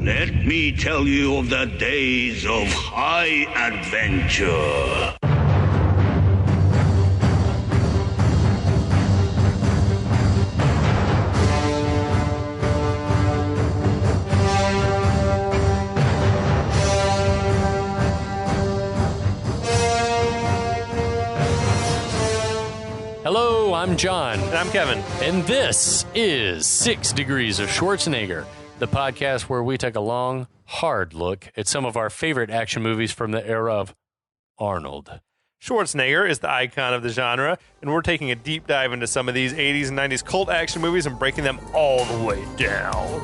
Let me tell you of the days of high adventure. Hello, I'm John. And I'm Kevin. And this is 6 Degrees of Schwarzenegger, the podcast where we take a long, hard look at some of our favorite action movies from the era of Arnold. Schwarzenegger is the icon of the genre, and we're taking a deep dive into some of these 80s and 90s cult action movies and breaking them all the way down.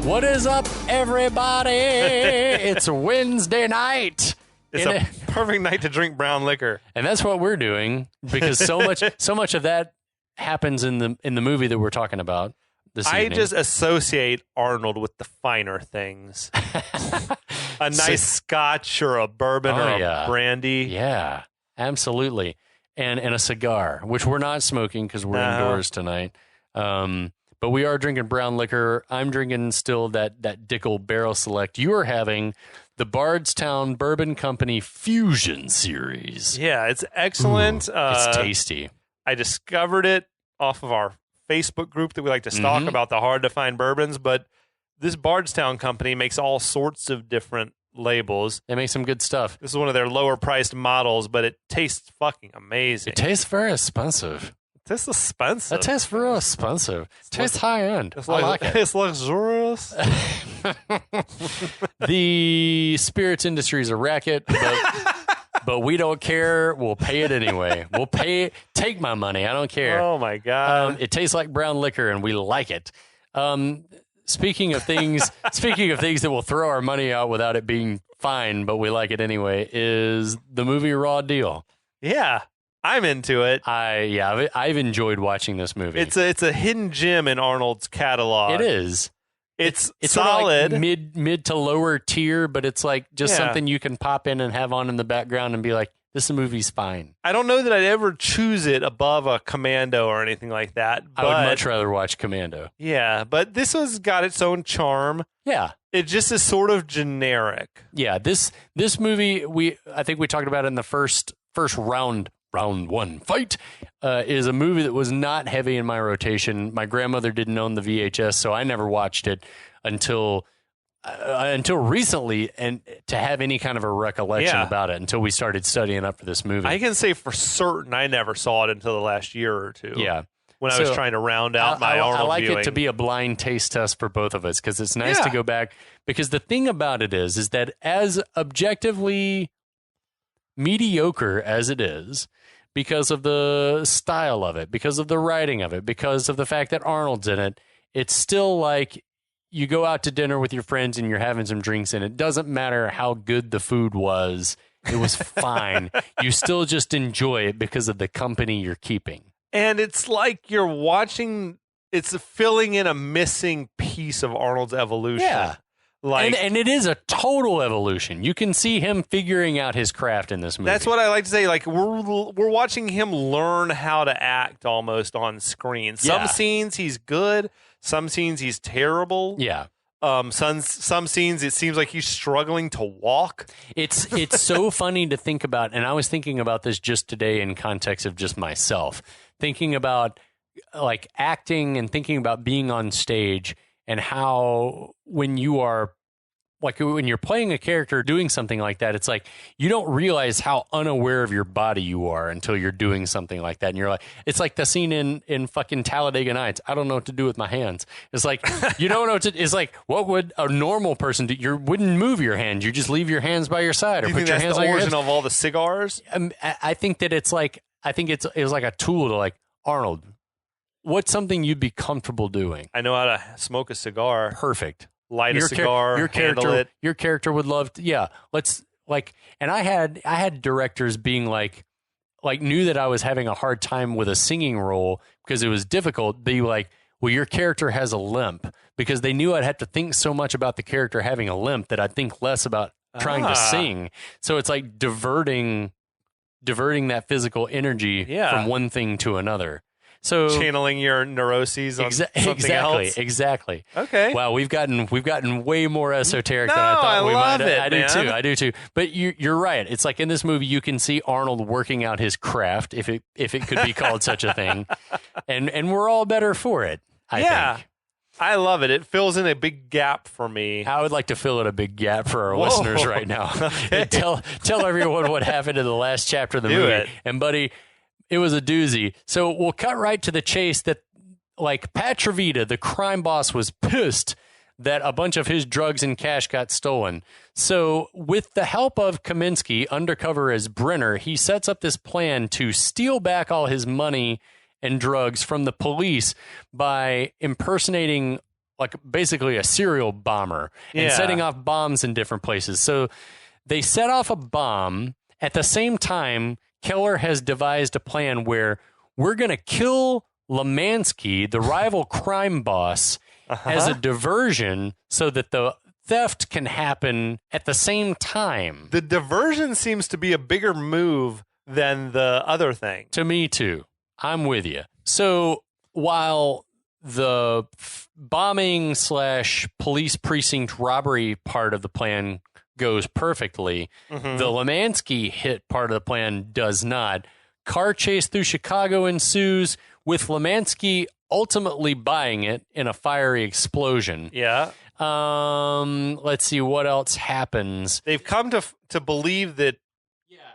What is up, everybody? It's Wednesday night. It's a perfect night to drink brown liquor. And that's what we're doing because so much of that happens in the movie that we're talking about this evening. I just associate Arnold with the finer things. A nice scotch or a bourbon or a brandy. Yeah, absolutely. And a cigar, which we're not smoking because we're indoors tonight. But we are drinking brown liquor. I'm drinking still that Dickel Barrel Select. You are having the Bardstown Bourbon Company Fusion Series. Yeah, it's excellent. It's tasty. I discovered it off of our Facebook group that we like to stalk about the hard-to-find bourbons, but this Bardstown company makes all sorts of different labels. They make some good stuff. This is one of their lower-priced models, but it tastes fucking amazing. It tastes very expensive. It's expensive. It tastes real expensive. It tastes high-end. I like it. It's luxurious. The spirits industry is a racket, but we don't care. We'll pay it anyway. We'll pay it. Take my money. I don't care. Oh, my God. It tastes like brown liquor, and we like it. Speaking of things that will throw our money out without it being fine, but we like it anyway, is the movie Raw Deal. Yeah. I'm into it. I've enjoyed watching this movie. It's a hidden gem in Arnold's catalog. It is. It's solid, sort of like mid to lower tier, but it's like just something you can pop in and have on in the background and be like, this movie's fine. I don't know that I'd ever choose it above a Commando or anything like that. But, I would much rather watch Commando. Yeah, but this has got its own charm. Yeah. It just is sort of generic. Yeah, this movie I think we talked about it in the first round one fight is a movie that was not heavy in my rotation. My grandmother didn't own the VHS, so I never watched it until recently, and to have any kind of a recollection about it until we started studying up for this movie. I can say for certain I never saw it until the last year or two. Yeah. When I was trying to round out my Arnold I like viewing. it to be a blind taste test for both of us because it's nice to go back. Because the thing about it is that as objectively mediocre as it is, because of the style of it, because of the writing of it, because of the fact that Arnold's in it, it's still like you go out to dinner with your friends and you're having some drinks, and it doesn't matter how good the food was. It was fine. You still just enjoy it because of the company you're keeping. And it's like you're watching, it's filling in a missing piece of Arnold's evolution. Yeah. And it is a total evolution. You can see him figuring out his craft in this movie. That's what I like to say. Like we're watching him learn how to act almost on screen. Some scenes he's good. Some scenes he's terrible. Yeah. Some scenes it seems like he's struggling to walk. It's so funny to think about. And I was thinking about this just today in context of just myself. Thinking about like acting and thinking about being on stage. And how when you're playing a character doing something like that, it's like you don't realize how unaware of your body you are until you're doing something like that. And you're like, it's like the scene in fucking Talladega Nights. I don't know what to do with my hands. It's like, you don't know what to, it's like, what would a normal person do? You wouldn't move your hands. You just leave your hands by your side or put your hands on your hips. Do you think that's the origin of all the cigars? I think that it was like a tool to like, Arnold, what's something you'd be comfortable doing? I know how to smoke a cigar. Perfect. Light a cigar. Handle it. Your character would love to. Yeah. Let's like. And I had directors being like knew that I was having a hard time with a singing role because it was difficult. Be like, well, your character has a limp, because they knew I'd have to think so much about the character having a limp that I'd think less about trying to sing. So it's like diverting that physical energy from one thing to another. So channeling your neuroses on something else. Exactly. Okay. Wow, we've gotten way more esoteric than I thought we might. I do too. But you're right. It's like in this movie, you can see Arnold working out his craft, if it could be called such a thing, and we're all better for it. I think. I love it. It fills in a big gap for me. I would like to fill in a big gap for our listeners right now. Okay. Tell everyone what happened in the last chapter of the movie. It. And buddy, it was a doozy. So we'll cut right to the chase that, like, Patrovita, the crime boss, was pissed that a bunch of his drugs and cash got stolen. So with the help of Kaminski, undercover as Brenner, he sets up this plan to steal back all his money and drugs from the police by impersonating, like, basically a serial bomber and setting off bombs in different places. So they set off a bomb. At the same time, Keller has devised a plan where we're going to kill Lemansky, the rival crime boss, as a diversion so that the theft can happen at the same time. The diversion seems to be a bigger move than the other thing. To me, too. I'm with you. So while the bombing / police precinct robbery part of the plan goes perfectly, the Lemansky hit part of the plan does not. Car chase through Chicago ensues, with Lemansky ultimately buying it in a fiery explosion. Yeah. Let's see what else happens. They've come to believe that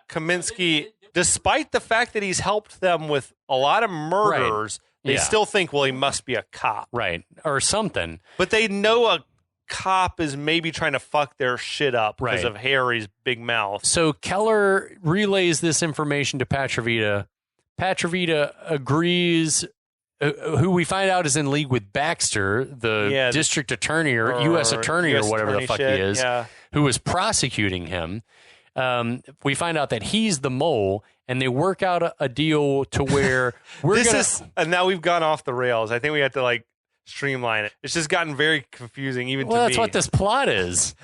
Kaminski, despite the fact that he's helped them with a lot of murders, they still think, well, he must be a cop. Right. Or something. But they know a cop is maybe trying to fuck their shit up because of Harry's big mouth. So Keller relays this information to Patrovita. Patrovita agrees, who we find out is in league with Baxter, the district attorney or U.S. attorney or whatever the fuck he is, who was prosecuting him. We find out that he's the mole, and they work out a deal to where and now we've gone off the rails. I think we have to streamline it. It's just gotten very confusing even to me. Well, that's what this plot is.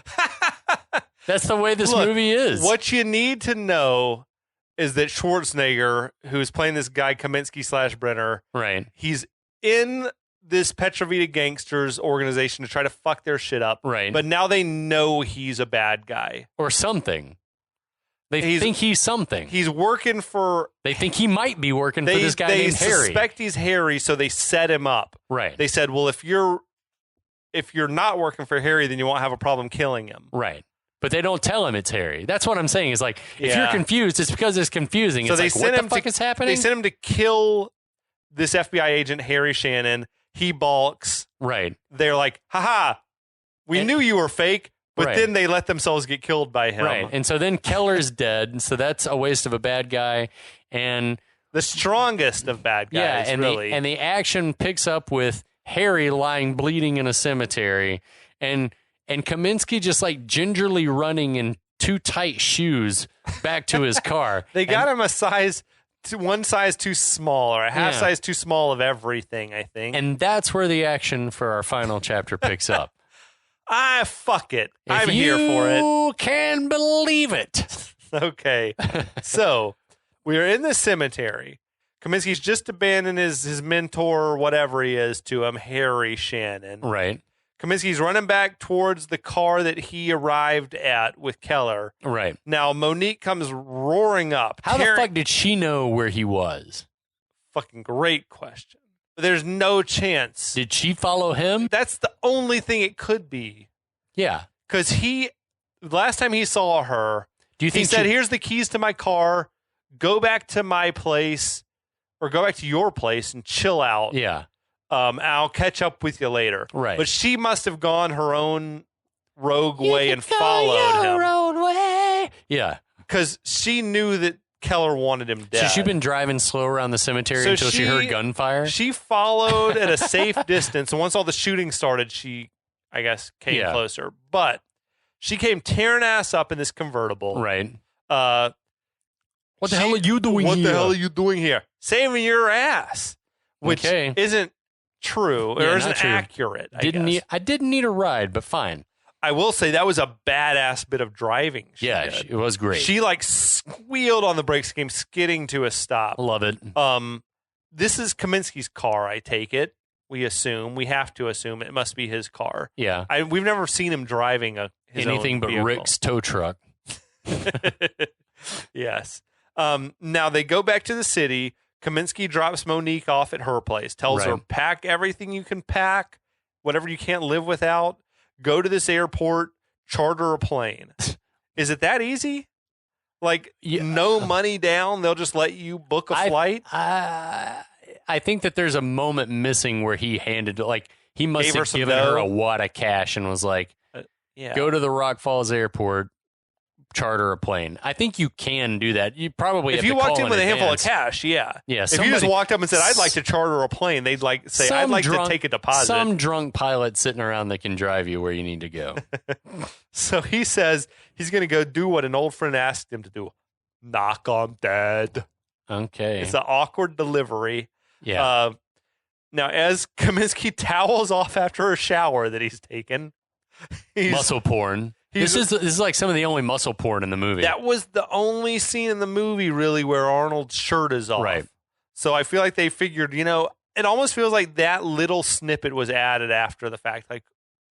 That's the way this movie is. What you need to know is that Schwarzenegger, who's playing this guy Kaminski / Brenner, right? He's in this Petrovita gangsters organization to try to fuck their shit up, right? But now they know he's a bad guy or something. They think he's something. He's working for... They think he might be working for this guy named Harry. They suspect he's Harry, so they set him up. Right. They said, well, if you're not working for Harry, then you won't have a problem killing him. Right. But they don't tell him it's Harry. That's what I'm saying. Is like, if you're confused, it's because it's confusing. So it's like, what the fuck is happening? They sent him to kill this FBI agent, Harry Shannon. He balks. Right. They're like, haha, we knew you were fake. But then they let themselves get killed by him. Right. And so then Keller's dead. And so that's a waste of a bad guy. And the strongest of bad guys, really. And the action picks up with Harry lying bleeding in a cemetery. And Kaminski just gingerly running in too tight shoes back to his car. They got him one size too small or a half size too small of everything, I think. And that's where the action for our final chapter picks up. Fuck it. I'm here for it. You can believe it. Okay. So we are in the cemetery. Kaminski's just abandoned his mentor or whatever he is to him, Harry Shannon. Right. Kaminski's running back towards the car that he arrived at with Keller. Right. Now, Monique comes roaring up. How the fuck did she know where he was? Fucking great question. There's no chance. Did she follow him? That's the only thing it could be. Yeah. Because last time he saw her, he said, here's the keys to my car. Go back to my place or go back to your place and chill out. Yeah. I'll catch up with you later. Right. But she must have gone her own rogue way and followed him. Own way. Yeah. Because she knew that Keller wanted him dead. So she'd been driving slow around the cemetery until she heard gunfire? She followed at a safe distance. And once all the shooting started, she, I guess, came closer. But she came tearing ass up in this convertible. Right. What the hell are you doing here? What the hell are you doing here? Saving your ass. Which isn't true. Yeah, Or isn't not true. accurate, I guess. I didn't need a ride, but fine. I will say that was a badass bit of driving. Yeah, did. it was great. She like squealed on the brakes, came skidding to a stop. Love it. This is Kaminski's car, I take it. We have to assume it must be his car. Yeah. We've never seen him driving anything but vehicle. Rick's tow truck. Yes. Now they go back to the city. Kaminski drops Monique off at her place, tells her, pack everything you can pack, whatever you can't live without, go to this airport, charter a plane. Is it that easy? Like, no money down, they'll just let you book a flight? I think that there's a moment missing where he handed, like, he must have given her a wad of cash and was like, go to the Rock Falls airport, charter a plane. I think you can do that. You probably if have you to walked call in with a handful of advance. cash, yeah. If you just walked up and said, I'd like to charter a plane, they'd like say, I'd like to take a deposit. Some drunk pilot sitting around that can drive you where you need to go. So he says he's going to go do what an old friend asked him to do. Knock on dead. Okay. It's an awkward delivery. Yeah. Now, as Kaminski towels off after a shower that he's taken, muscle porn. This is like some of the only muscle porn in the movie. That was the only scene in the movie, really, where Arnold's shirt is off. Right. So I feel like they figured, it almost feels like that little snippet was added after the fact. Like,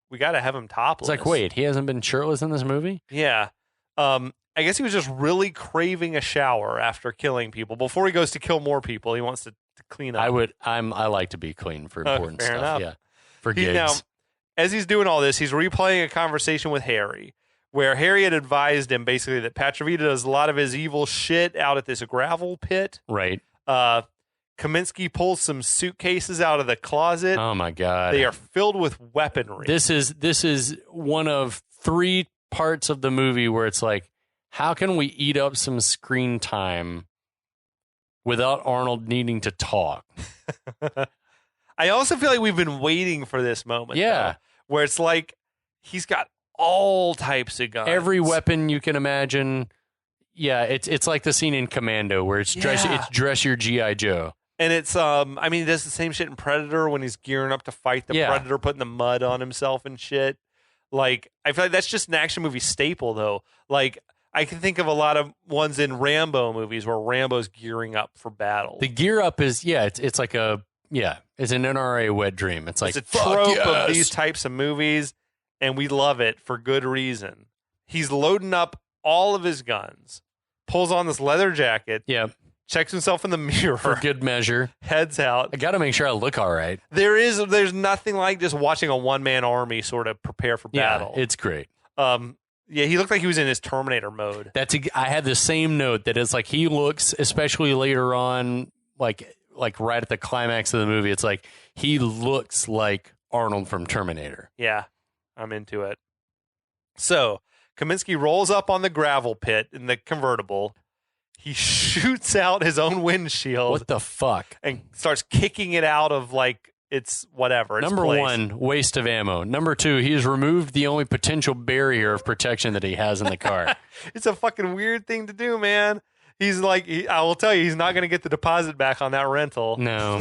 we got to have him topless. It's like, wait, he hasn't been shirtless in this movie? Yeah. I guess he was just really craving a shower after killing people. Before he goes to kill more people, he wants to clean up. I like to be clean for important fair stuff. enough. Yeah. For gigs. Now, as he's doing all this, he's replaying a conversation with Harry, where Harry had advised him basically that Patrovita does a lot of his evil shit out at this gravel pit. Right. Kaminski pulls some suitcases out of the closet. Oh my God. They are filled with weaponry. This is one of 3 parts of the movie where it's like, how can we eat up some screen time without Arnold needing to talk? I also feel like we've been waiting for this moment. Yeah. Though, where it's like he's got all types of guns. Every weapon you can imagine. Yeah, it's like the scene in Commando where it's dress your G.I. Joe. And it's he does the same shit in Predator when he's gearing up to fight the Predator, putting the mud on himself and shit. Like, I feel like that's just an action movie staple, though. Like, I can think of a lot of ones in Rambo movies where Rambo's gearing up for battle. The gear up is, it's like it's an NRA wet dream. It's like, it's a trope of these types of movies, and we love it for good reason. He's loading up all of his guns, pulls on this leather jacket, checks himself in the mirror. For good measure. Heads out. I got to make sure I look all right. There's nothing like just watching a one-man army sort of prepare for battle. Yeah, it's great. Yeah, he looked like he was in his Terminator mode. I had the same note that it's like he looks, especially later on, like right at the climax of the movie, it's like he looks like Arnold from Terminator. Yeah, I'm into it. So, Kaminski rolls up on the gravel pit in the convertible. He shoots out his own windshield. What the fuck? And starts kicking it out of it's whatever. Number 1, waste of ammo. Number 2, he has removed the only potential barrier of protection that he has in the car. It's a fucking weird thing to do, man. He's like, I will tell you, he's not going to get the deposit back on that rental. No.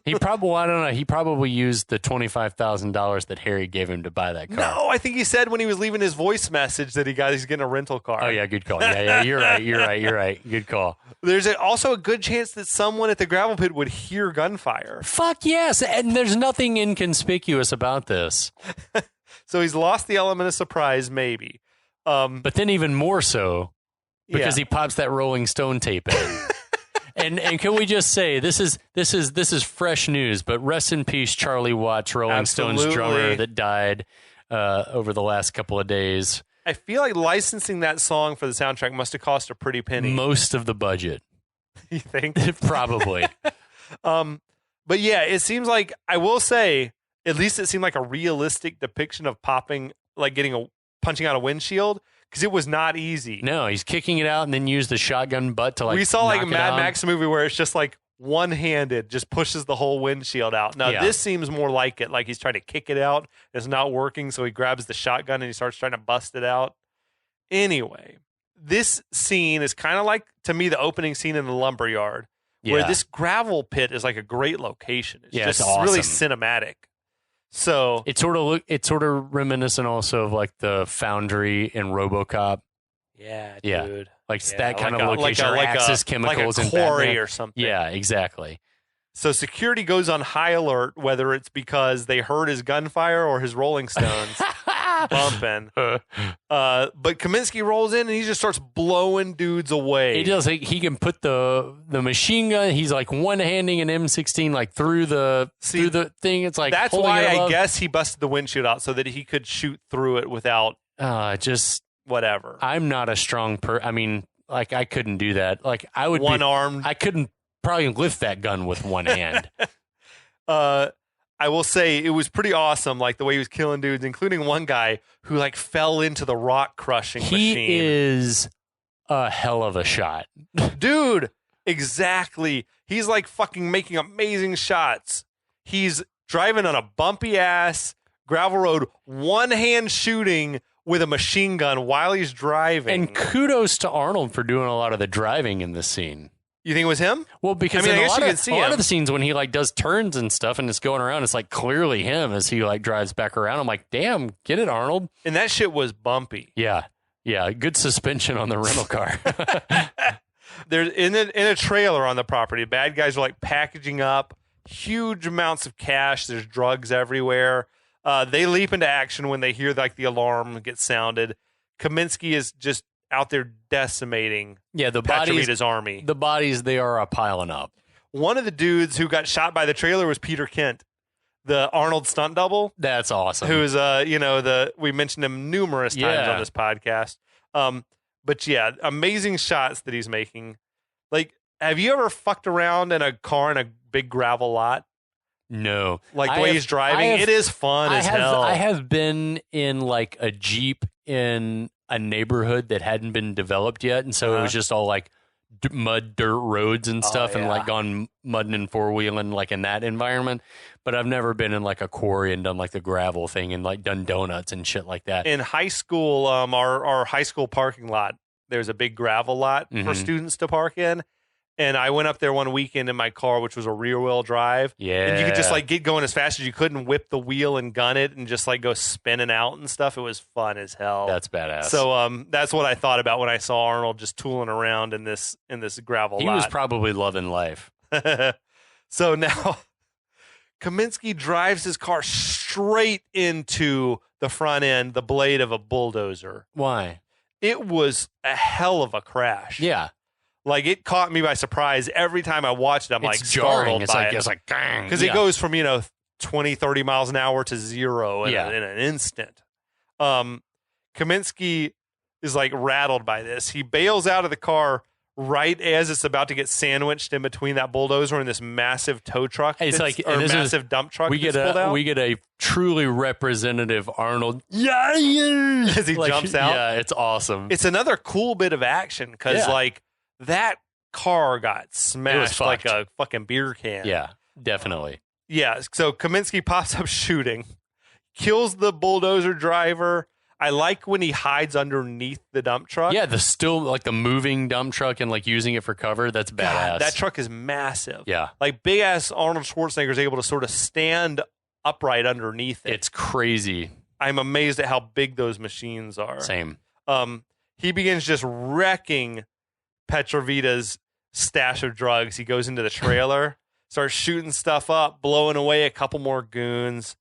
He probably used the $25,000 that Harry gave him to buy that car. No, I think he said when he was leaving his voice message that he's getting a rental car. Oh, yeah, good call. Yeah, you're right. Good call. There's also a good chance that someone at the gravel pit would hear gunfire. Fuck yes, and there's nothing inconspicuous about this. So he's lost the element of surprise, maybe. But then even more so, because he pops that Rolling Stone tape in. and can we just say this is fresh news, but rest in peace, Charlie Watts, Rolling Stones drummer that died over the last couple of days. I feel like licensing that song for the soundtrack must have cost a pretty penny. Most of the budget. You think? Probably. But yeah, it seems like, I will say, at least it seemed like a realistic depiction of punching out a windshield. Because it was not easy. No, he's kicking it out and then use the shotgun butt to we saw a Mad Max movie where it's just like one-handed, just pushes the whole windshield out. Now this seems more like it, like he's trying to kick it out. It's not working, so he grabs the shotgun and he starts trying to bust it out. Anyway, this scene is kind of like, to me, the opening scene in the lumberyard, Where this gravel pit is like a great location. It's just it's awesome. really cinematic. So it's sort of reminiscent also of like the Foundry in RoboCop. Yeah, dude. Like that kind of location, like Axis Chemicals like a quarry or something. Yeah, exactly. So security goes on high alert, whether it's because they heard his gunfire or his Rolling Stones bumping. But Kaminski rolls in and he just starts blowing dudes away. He does. He can put the machine gun. He's like one-handing an M16 like through the thing. It's like that's why I guess he busted the windshield out so that he could shoot through it without just whatever. I'm not a strong I mean, like I couldn't do that. Like I would one-armed. I couldn't probably lift that gun with one hand. I will say it was pretty awesome, like the way he was killing dudes, including one guy who like fell into the rock crushing machine. He is a hell of a shot. Dude, exactly. He's like fucking making amazing shots. He's driving on a bumpy ass gravel road, one hand shooting with a machine gun while he's driving. And kudos to Arnold for doing a lot of the driving in this scene. You think it was him? Well, because in a lot of the scenes when he like does turns and stuff and it's going around, it's like clearly him as he like drives back around. I'm like, damn, get it, Arnold. And that shit was bumpy. Yeah. Good suspension on the rental car. There's in a trailer on the property. Bad guys are like packaging up huge amounts of cash. There's drugs everywhere. They leap into action when they hear like the alarm get sounded. Kaminski is just out there decimating the Patrovita's army. The bodies, they are piling up. One of the dudes who got shot by the trailer was Peter Kent, the Arnold stunt double. That's awesome. Who's we mentioned him numerous times on this podcast. But yeah, amazing shots that he's making. Like, have you ever fucked around in a car in a big gravel lot? No. Like the way he's driving, it is fun as hell. I have been in like a Jeep in a neighborhood that hadn't been developed yet, and so it was just all like mud, dirt roads and stuff, and like gone mudding and four-wheeling like in that environment. But I've never been in like a quarry and done like the gravel thing and like done donuts and shit like that. In high school, our high school parking lot, there's a big gravel lot for students to park in. And I went up there one weekend in my car, which was a rear-wheel drive. Yeah. And you could just like get going as fast as you could and whip the wheel and gun it and just like go spinning out and stuff. It was fun as hell. That's badass. So that's what I thought about when I saw Arnold just tooling around in this gravel lot. He was probably loving life. So now Kaminski drives his car straight into the front end, the blade of a bulldozer. Why? It was a hell of a crash. Yeah. Like, it caught me by surprise. Every time I watched it, I'm like jarring. startled by it. It's like, dang. Because it goes from, 20, 30 miles an hour to zero in an instant. Kaminski is like rattled by this. He bails out of the car right as it's about to get sandwiched in between that bulldozer and this massive tow truck. It's like or massive dump truck. We get a truly representative Arnold. Yeah, as he jumps out. Yeah, it's awesome. It's another cool bit of action because that car got smashed like a fucking beer can. Yeah, definitely. Yeah, so Kaminski pops up shooting, kills the bulldozer driver. I like when he hides underneath the dump truck. Yeah, the moving dump truck and like using it for cover. That's badass. God, that truck is massive. Yeah. Like big ass Arnold Schwarzenegger is able to sort of stand upright underneath it. It's crazy. I'm amazed at how big those machines are. Same. He begins just wrecking Petrovita's stash of drugs. He goes into the trailer, starts shooting stuff up, blowing away a couple more goons.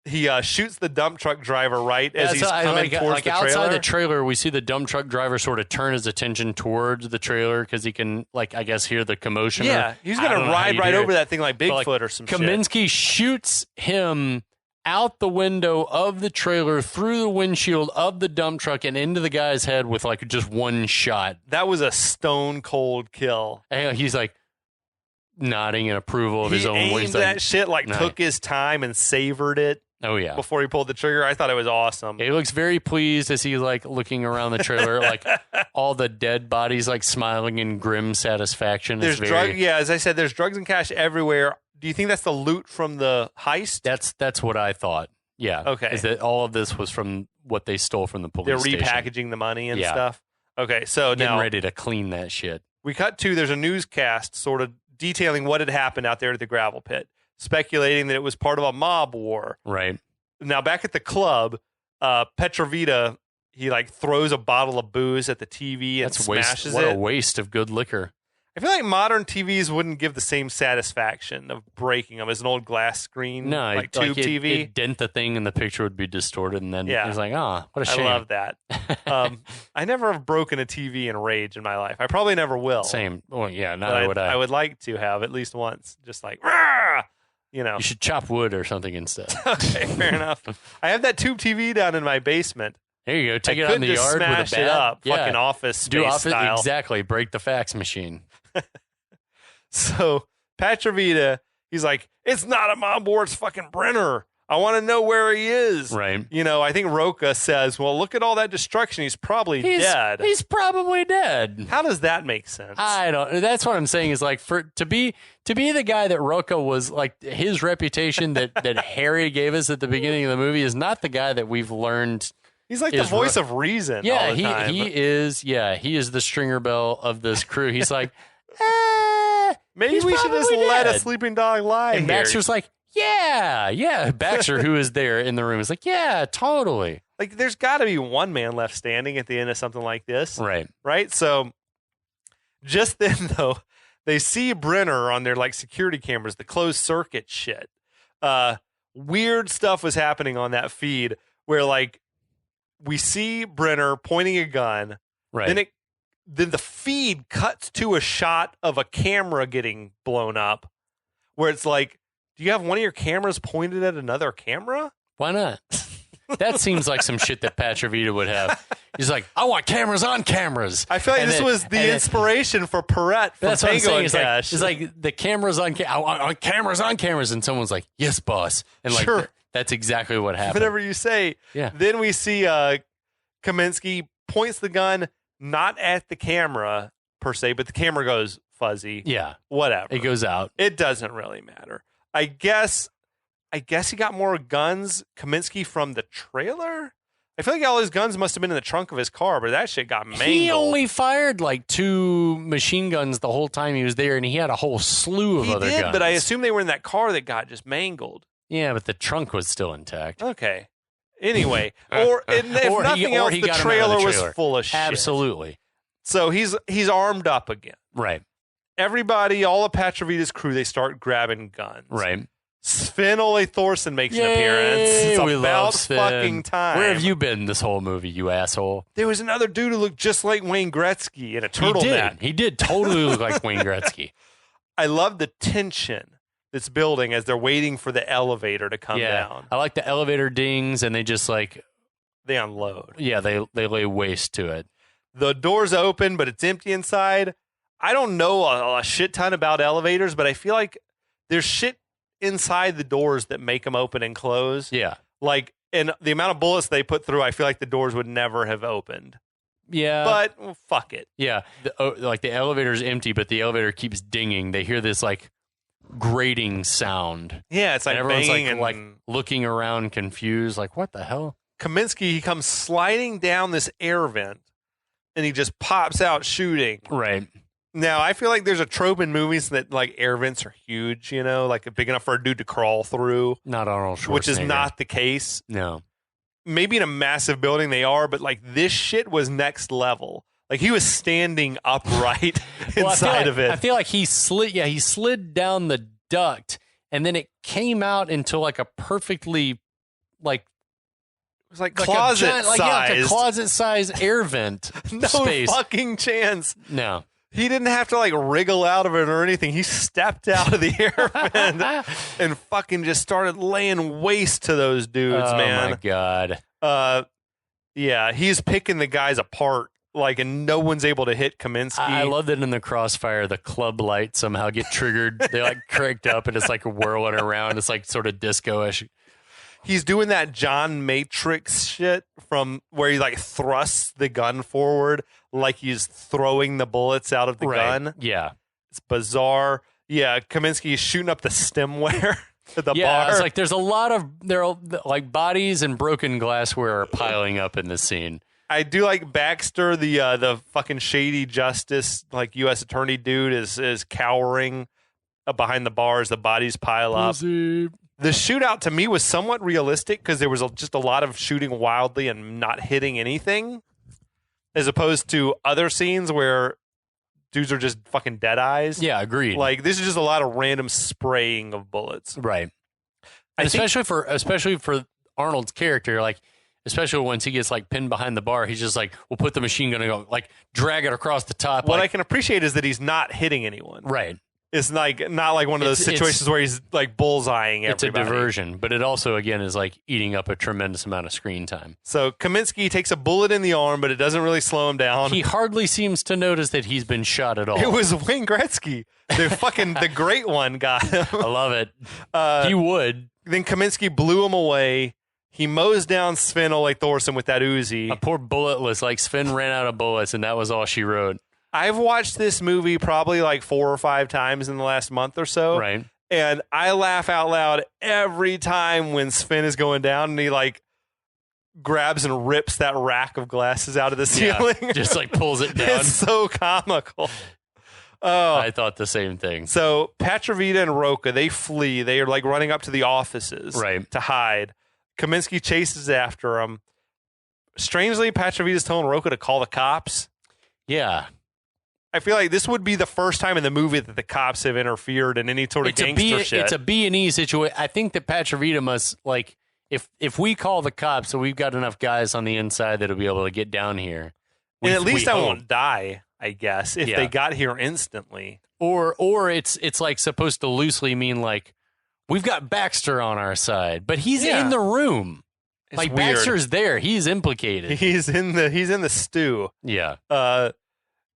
He shoots the dump truck driver right as he's coming towards the trailer. Outside the trailer, we see the dump truck driver sort of turn his attention towards the trailer because he can, like, I guess, hear the commotion. Yeah, he's going to ride right over that thing like Bigfoot or some shit. Kaminski shoots him out the window of the trailer, through the windshield of the dump truck, and into the guy's head with like just one shot. That was a stone cold kill. And he's like nodding in approval of his own way. That shit took his time and savored it. Oh yeah. Before he pulled the trigger. I thought it was awesome. He looks very pleased as he's like looking around the trailer, like all the dead bodies like smiling in grim satisfaction. As I said, there's drugs and cash everywhere. Do you think that's the loot from the heist? That's what I thought. Yeah. Okay. Is that all of this was from what they stole from the police station? They're repackaging the money and stuff. Okay, so getting now ready to clean that shit. We cut to there's a newscast sort of detailing what had happened out there at the gravel pit, speculating that it was part of a mob war. Right. Now, back at the club, Petrovita, he like throws a bottle of booze at the TV and smashes it. What a waste of good liquor. I feel like modern TVs wouldn't give the same satisfaction of breaking them as an old glass screen, like tube TV. It'd dent the thing and the picture would be distorted, and then it's like, oh, what a shame. I love that. I never have broken a TV in rage in my life. I probably never will. Same. Well, yeah, neither would I. I would like to have at least once, just like, rah! You know. You should chop wood or something instead. Okay, fair enough. I have that tube TV down in my basement. There you go. Take it out in the yard with a bat. It up, fucking Office Space style. Exactly. Break the fax machine. So Petrovita, he's like, it's not a mob war, it's fucking Brenner. I want to know where he is. Right. You know, I think Rocca says, well, look at all that destruction. He's probably dead. He's probably dead. How does that make sense? I don't. That's what I'm saying is like to be the guy that Rocca was, like, his reputation that Harry gave us at the beginning of the movie is not the guy that we've learned. He's like the voice of reason. Yeah, all the time. He is. Yeah, he is the stringer bell of this crew. He's like, maybe we should just let a sleeping dog lie. And Baxter's like, yeah. Baxter, who is there in the room, is like, yeah, totally. Like, there's got to be one man left standing at the end of something like this. Right? So, just then, though, they see Brenner on their, like, security cameras, the closed circuit shit. Weird stuff was happening on that feed where, like, we see Brenner pointing a gun. Right. Then the feed cuts to a shot of a camera getting blown up where it's like, do you have one of your cameras pointed at another camera? Why not? That seems like some shit that Petrovita would have. He's like, I want cameras on cameras. I feel like this was the inspiration for Perrette from Tango and Cash. It's like the cameras on cameras on cameras. And someone's like, yes, boss. And like, sure. That's exactly what happened. Whatever you say. Yeah. Then we see Kaminski points the gun not at the camera per se, but the camera goes fuzzy. Yeah. Whatever. It goes out. It doesn't really matter. I guess he got more guns, Kaminski, from the trailer. I feel like all his guns must have been in the trunk of his car, but that shit got mangled. He only fired like 2 machine guns the whole time he was there, and he had a whole slew of other guns. But I assume they were in that car that got just mangled. Yeah, but the trunk was still intact. Okay. Anyway, if nothing else, the trailer was full of shit. Absolutely. So he's armed up again. Right. Everybody, all of Petrovita's crew, they start grabbing guns. Right. Sven Ole Thorsen makes an appearance. It's about fucking time. Where have you been this whole movie, you asshole? There was another dude who looked just like Wayne Gretzky in a turtleneck. He did totally look like Wayne Gretzky. I love the tension that's building as they're waiting for the elevator to come down. I like the elevator dings, and they just like... They unload. Yeah, they lay waste to it. The door's open, but it's empty inside. I don't know a shit ton about elevators, but I feel like there's shit inside the doors that make them open and close. Yeah. Like, and the amount of bullets they put through, I feel like the doors would never have opened. Yeah. But well, fuck it. Yeah. Like the elevator's empty, but the elevator keeps dinging. They hear this like grating sound. Yeah, it's like and everyone's banging like looking around confused, like, what the hell? Kaminski, he comes sliding down this air vent and he just pops out shooting. Right. Now, I feel like there's a trope in movies that like air vents are huge, you know, like big enough for a dude to crawl through. Not Arnold Schwarzenegger. Which is not the case. No. Maybe in a massive building they are, but like this shit was next level. Like he was standing upright inside of it. I feel like he slid down the duct and then it came out into like a perfectly like it was like closet size. Like a closet size air vent. No space. Fucking chance. No. He didn't have to like wriggle out of it or anything. He stepped out of the air vent and fucking just started laying waste to those dudes, man. Oh my God. Yeah, he's picking the guys apart, like, and no one's able to hit Kaminski. I love that in the crossfire, the club lights somehow get triggered. They like cranked up and it's like whirling around. It's like sort of disco-ish. He's doing that John Matrix shit from where he like thrusts the gun forward like he's throwing the bullets out of the gun. Yeah. It's bizarre. Yeah, Kaminski's shooting up the stimware at the bar. Yeah, it's like there's a lot of like bodies and broken glassware are piling up in this scene. I do like Baxter, the fucking shady justice, like U.S. attorney dude is cowering behind the bars, the bodies pile up. The shootout to me was somewhat realistic because there was just a lot of shooting wildly and not hitting anything, as opposed to other scenes where dudes are just fucking dead eyes. Yeah, agreed. Like, this is just a lot of random spraying of bullets. Right. Especially for Arnold's character, like, especially once he gets like pinned behind the bar, he's just like, we'll put the machine gun and go like drag it across the top. What I can appreciate is that he's not hitting anyone. Right. It's like not like one of those situations where he's like bullseyeing everybody. It's a diversion, but it also, again, is like eating up a tremendous amount of screen time. So Kaminski takes a bullet in the arm, but it doesn't really slow him down. He hardly seems to notice that he's been shot at all. It was Wayne Gretzky, the great one, got him. I love it. He would. Then Kaminski blew him away. He mows down Sven Ole Thorsen with that Uzi. A poor bulletless, like Sven ran out of bullets, and that was all she wrote. I've watched this movie probably like 4 or 5 times in the last month or so. Right. And I laugh out loud every time when Sven is going down and he like grabs and rips that rack of glasses out of the ceiling. Yeah, just like pulls it down. It's so comical. I thought the same thing. So Patrovita and Rocca, they flee. They are like running up to the offices to hide. Kaminski chases after him. Strangely, Patrovita's telling Rocca to call the cops. Yeah. I feel like this would be the first time in the movie that the cops have interfered in any sort of gangster shit. It's a B&E situation. I think that Patrovita must, like, if we call the cops, so we've got enough guys on the inside that'll be able to get down here. And at least I won't die, I guess, if they got here instantly. Or it's like supposed to loosely mean like, we've got Baxter on our side, but he's in the room. It's like weird. Baxter's there. He's implicated. He's in the stew. Yeah.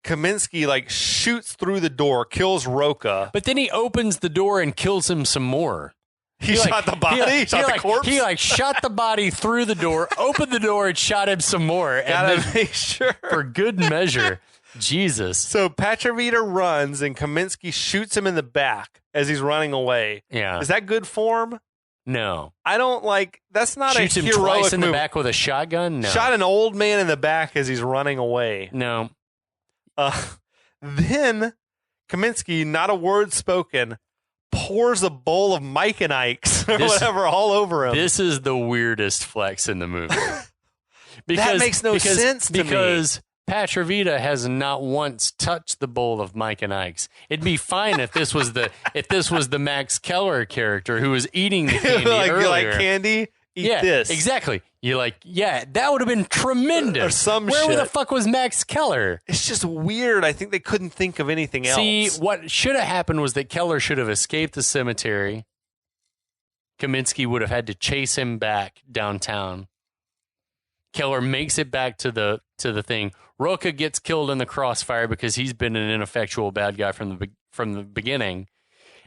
Kaminski like shoots through the door, kills Rocca. But then he opens the door and kills him some more. He shot the body? He shot the corpse? He like shot the body through the door, opened the door, and shot him some more. Gotta make sure. For good measure. Jesus. So Patrovita runs and Kaminski shoots him in the back as he's running away. Yeah. Is that good form? No. I don't like, that's not Shoots a him heroic twice in move. the back with a shotgun? No. Shot an old man in the back as he's running away. No. Then Kaminski, not a word spoken, pours a bowl of Mike and Ike's or whatever all over him. This is the weirdest flex in the movie. That makes no sense to me. Because Patrovita has not once touched the bowl of Mike and Ike's. It'd be fine if this was the Max Keller character who was eating the candy earlier. You like candy? Eat this. Exactly. You're like, that would have been tremendous. Or some Where shit. the fuck was Max Keller? It's just weird. I think they couldn't think of anything else. See, what should have happened was that Keller should have escaped the cemetery. Kaminski would have had to chase him back downtown. Keller makes it back to the thing. Rocca gets killed in the crossfire because he's been an ineffectual bad guy from the beginning.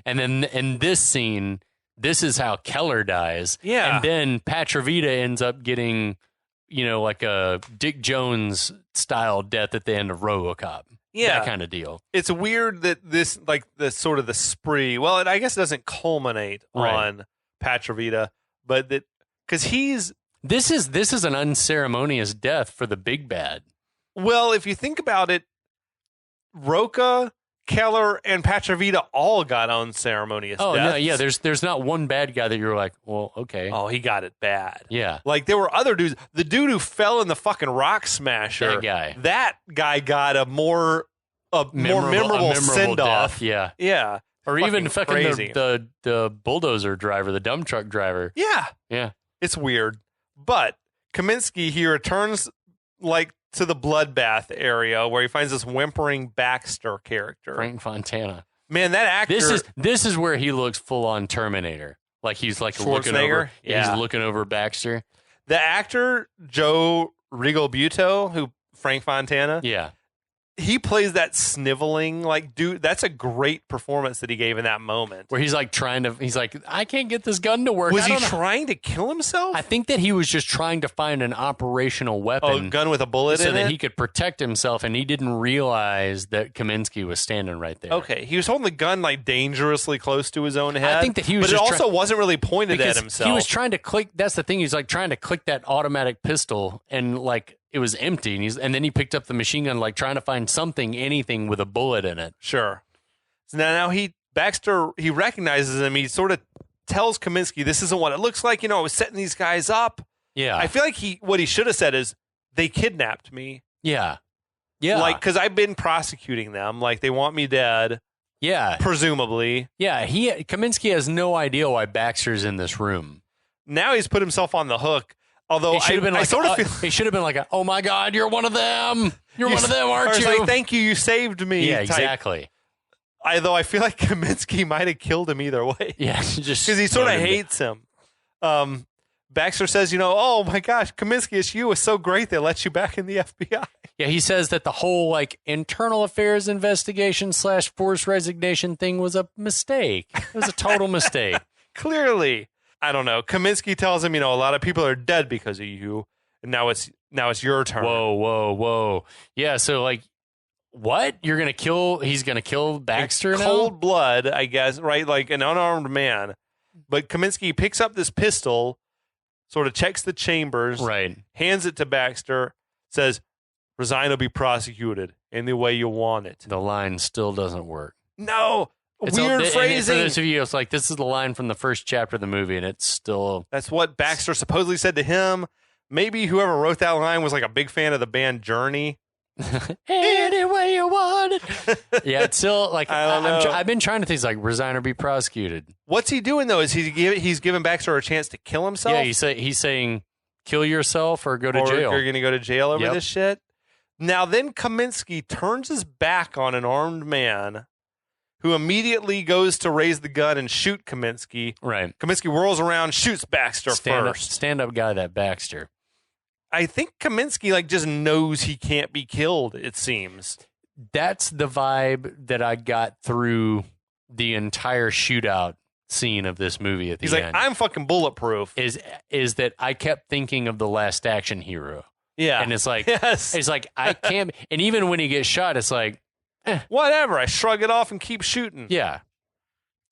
And then in this scene, this is how Keller dies. Yeah. And then Patrovita ends up getting, like a Dick Jones style death at the end of RoboCop. Yeah. That kind of deal. It's weird that this, like, the sort of the spree, well, I guess it doesn't culminate on Patrovita, but that, because This is an unceremonious death for the big bad. Well, if you think about it, Rocca, Keller, and Patrovita all got unceremonious deaths. No, yeah. There's not one bad guy that you're like, well, okay. Oh, he got it bad. Yeah. Like, there were other dudes. The dude who fell in the fucking rock smasher. That guy got a more memorable send-off. Yeah. Yeah. Or even fucking the bulldozer driver, the dump truck driver. Yeah. Yeah. It's weird. But Kaminski, he returns like to the bloodbath area where he finds this whimpering Baxter character. Frank Fontana. Man, that actor. This is where he looks full on Terminator. Like he's like looking over. Yeah. He's looking over Baxter. The actor Joe Rigobuto, who Frank Fontana. Yeah. He plays that sniveling, like, dude, that's a great performance that he gave in that moment. Where he's like I can't get this gun to work. Was he trying to kill himself? I think that he was just trying to find an operational weapon. Oh, a gun with a bullet in it? So that he could protect himself, and he didn't realize that Kaminski was standing right there. Okay. He was holding the gun, like, dangerously close to his own head. I think that he was But it also wasn't really pointed at himself. He was trying to click, that's the thing, he's like trying to click that automatic pistol, and like, it was empty, and then he picked up the machine gun, like trying to find anything with a bullet in it. Sure. So now Baxter, he recognizes him. He sort of tells Kaminski, this isn't what it looks like. I was setting these guys up. Yeah. I feel like what he should have said is, they kidnapped me. Yeah. Yeah. Like, because I've been prosecuting them. Like, they want me dead. Yeah. Presumably. Yeah. Kaminski has no idea why Baxter's in this room. Now he's put himself on the hook. Although he should have been like, oh my God, you're one of them. You're one of them, aren't you? Like, thank you saved me. Yeah, exactly. Though I feel like Kaminski might have killed him either way. Yeah, just because he sort of hates him. Baxter says, oh my gosh, Kaminski, it's you. It's so great they let you back in the FBI. Yeah, he says that the whole internal affairs investigation / forced resignation thing was a mistake. It was a total mistake. Clearly. I don't know. Kaminski tells him, a lot of people are dead because of you, and now it's your turn. Whoa. Yeah, so what? He's gonna kill Baxter now? Cold blood, I guess, right? Like an unarmed man. But Kaminski picks up this pistol, sort of checks the chambers, right? Hands it to Baxter, says, resign or be prosecuted any way you want it. The line still doesn't work. No. Weird phrasing. For those of you, it's like, this is the line from the first chapter of the movie, and it's still... That's what Baxter supposedly said to him. Maybe whoever wrote that line was a big fan of the band Journey. Any way you want it. Yeah, it's still I don't know. I've been trying to think, resign or be prosecuted. What's he doing, though? Is he's giving Baxter a chance to kill himself? Yeah, he's saying, kill yourself or go to jail. You're going to go to jail over this shit? Now, then Kaminski turns his back on an armed man who immediately goes to raise the gun and shoot Kaminski. Right. Kaminski whirls around, shoots Baxter first. Stand-up guy, that Baxter. I think Kaminski just knows he can't be killed, it seems. That's the vibe that I got through the entire shootout scene of this movie at the end. He's like, I'm fucking bulletproof. Is that I kept thinking of The Last Action Hero. Yeah. And it's like, yes. It's like, I can't, and even when he gets shot, it's like, whatever. I shrug it off and keep shooting. Yeah.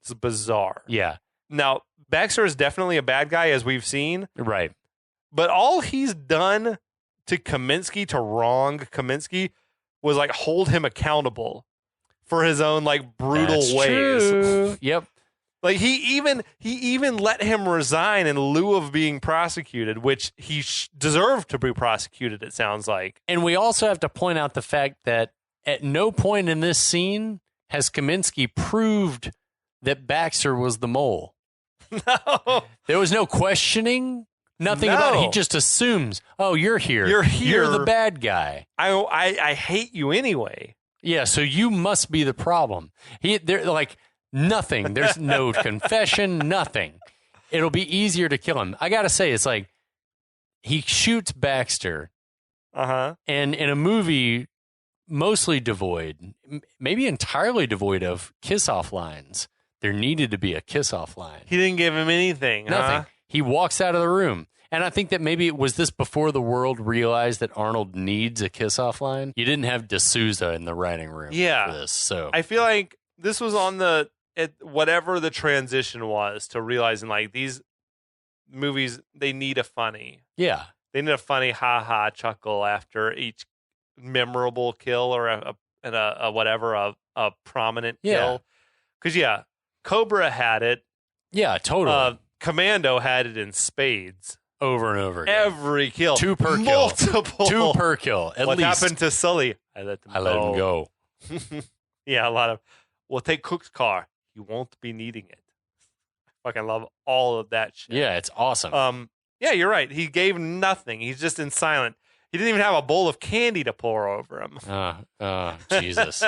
It's bizarre. Yeah. Now, Baxter is definitely a bad guy, as we've seen. Right. But all he's done to Kaminski, to wrong Kaminski, was hold him accountable for his own brutal That's ways. True. Yep. He even let him resign in lieu of being prosecuted, which he deserved to be prosecuted, it sounds like. And we also have to point out the fact that at no point in this scene has Kaminski proved that Baxter was the mole. No. There was no questioning, nothing about it. He just assumes, oh, you're here. You're here. You're the bad guy. I hate you anyway. Yeah, so you must be the problem. They're nothing. There's no confession, nothing. It'll be easier to kill him. I got to say, it's he shoots Baxter. Uh-huh. And in a movie mostly devoid, maybe entirely devoid of kiss-off lines, there needed to be a kiss-off line. He didn't give him anything. Nothing. Huh? He walks out of the room. And I think that maybe was this before the world realized that Arnold needs a kiss-off line? You didn't have D'Souza in the writing room for this. So I feel like this was on whatever the transition was to realizing these movies, they need a funny. Yeah. They need a funny ha-ha chuckle after each memorable kill or a prominent kill. Because, Cobra had it. Yeah, totally. Commando had it in spades. Over and over again. Every kill. 2 per kill. Multiple. 2 per kill, at what least. What happened to Sully? I let him go. Yeah, a lot of, well, take Cook's car. You won't be needing it. I fucking love all of that shit. Yeah, it's awesome. Yeah, you're right. He gave nothing. He's just in silent. He didn't even have a bowl of candy to pour over him. Jesus.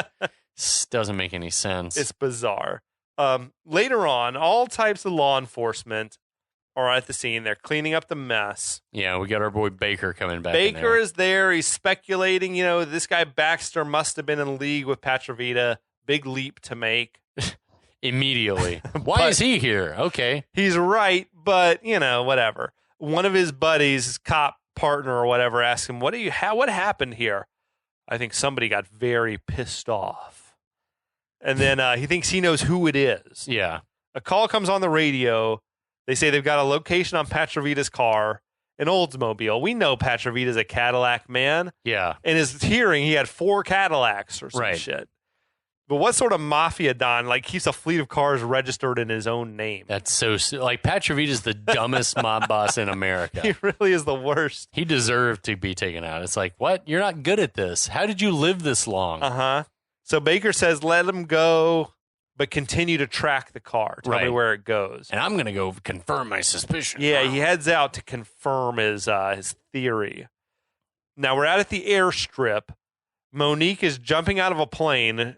This doesn't make any sense. It's bizarre. Later on, all types of law enforcement are at the scene. They're cleaning up the mess. Yeah, we got our boy Baker coming back. Baker is there. He's speculating, this guy Baxter must have been in league with Patrovita. Big leap to make. Immediately. Why is he here? Okay. He's right, but, whatever. One of his buddies, his cop partner or whatever, asks him, what happened here? I think somebody got very pissed off. And then he thinks he knows who it is. Yeah. A call comes on the radio. They say they've got a location on Patrovita's car, an Oldsmobile. We know Patrovita's a Cadillac man. Yeah. In his hearing, he had 4 Cadillacs or some shit. But what sort of mafia don like keeps a fleet of cars registered in his own name? That's so like Patrovita's the dumbest mob boss in America. He really is the worst. He deserved to be taken out. It's like, what? You're not good at this. How did you live this long? So Baker says, let him go, but continue to track the car. Tell me where it goes. And I'm going to go confirm my suspicion. Yeah, he heads out to confirm his theory. Now we're out at the airstrip. Monique is jumping out of a plane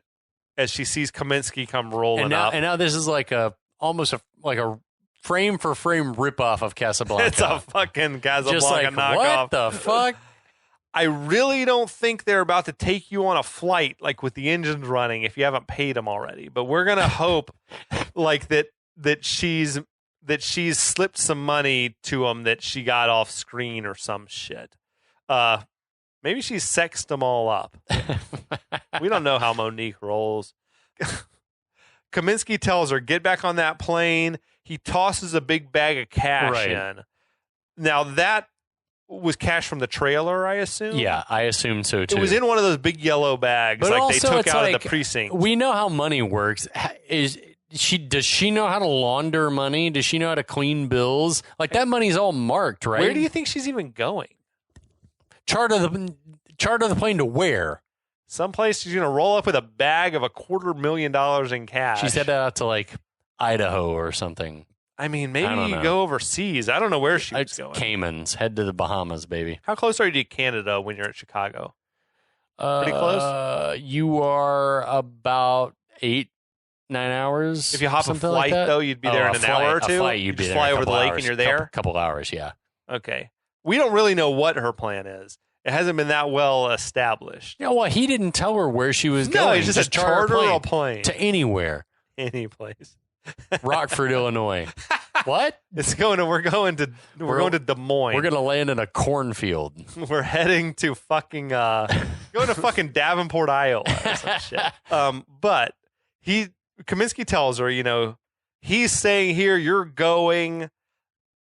as she sees Kaminski come rolling up. And now this is like almost like a frame for frame ripoff of Casablanca. It's a fucking Casablanca Just like, knockoff. What the fuck? I really don't think they're about to take you on a flight like with the engines running if you haven't paid them already. But we're gonna hope like that she's slipped some money to them that she got off screen or some shit. Maybe she sexed them all up. We don't know how Monique rolls. Kaminski tells her, get back on that plane. He tosses a big bag of cash in. Now, that was cash from the trailer, I assume? Yeah, I assume so, too. It was in one of those big yellow bags but like also, they took out of the precinct. We know how money works. Does she know how to launder money? Does she know how to clean bills? Like, that money's all marked, right? Where do you think she's even going? Chart of the plane to where? Someplace she's going to roll up with a bag of $250,000 in cash. She's headed out to like Idaho or something. I mean, maybe you go overseas. I don't know where she was going. Caymans. Head to the Bahamas, baby. How close are you to Canada when you're at Chicago? Pretty close? You are about 8-9 hours. If you hop a flight, like though, you'd be there in an hour or two? A flight, you'd be just there fly in a over the couple lake hours. and you're there? Couple hours, yeah. Okay. We don't really know what her plan is. It hasn't been that well established. Yeah, well, he didn't tell her where she was going. No, he just charter a plane. To anywhere. Any place. Rockford, Illinois. What? We're going to Des Moines. We're going to land in a cornfield. We're heading to fucking going to fucking Davenport, Iowa or some shit. But Kaminski tells her, he's saying here you're going.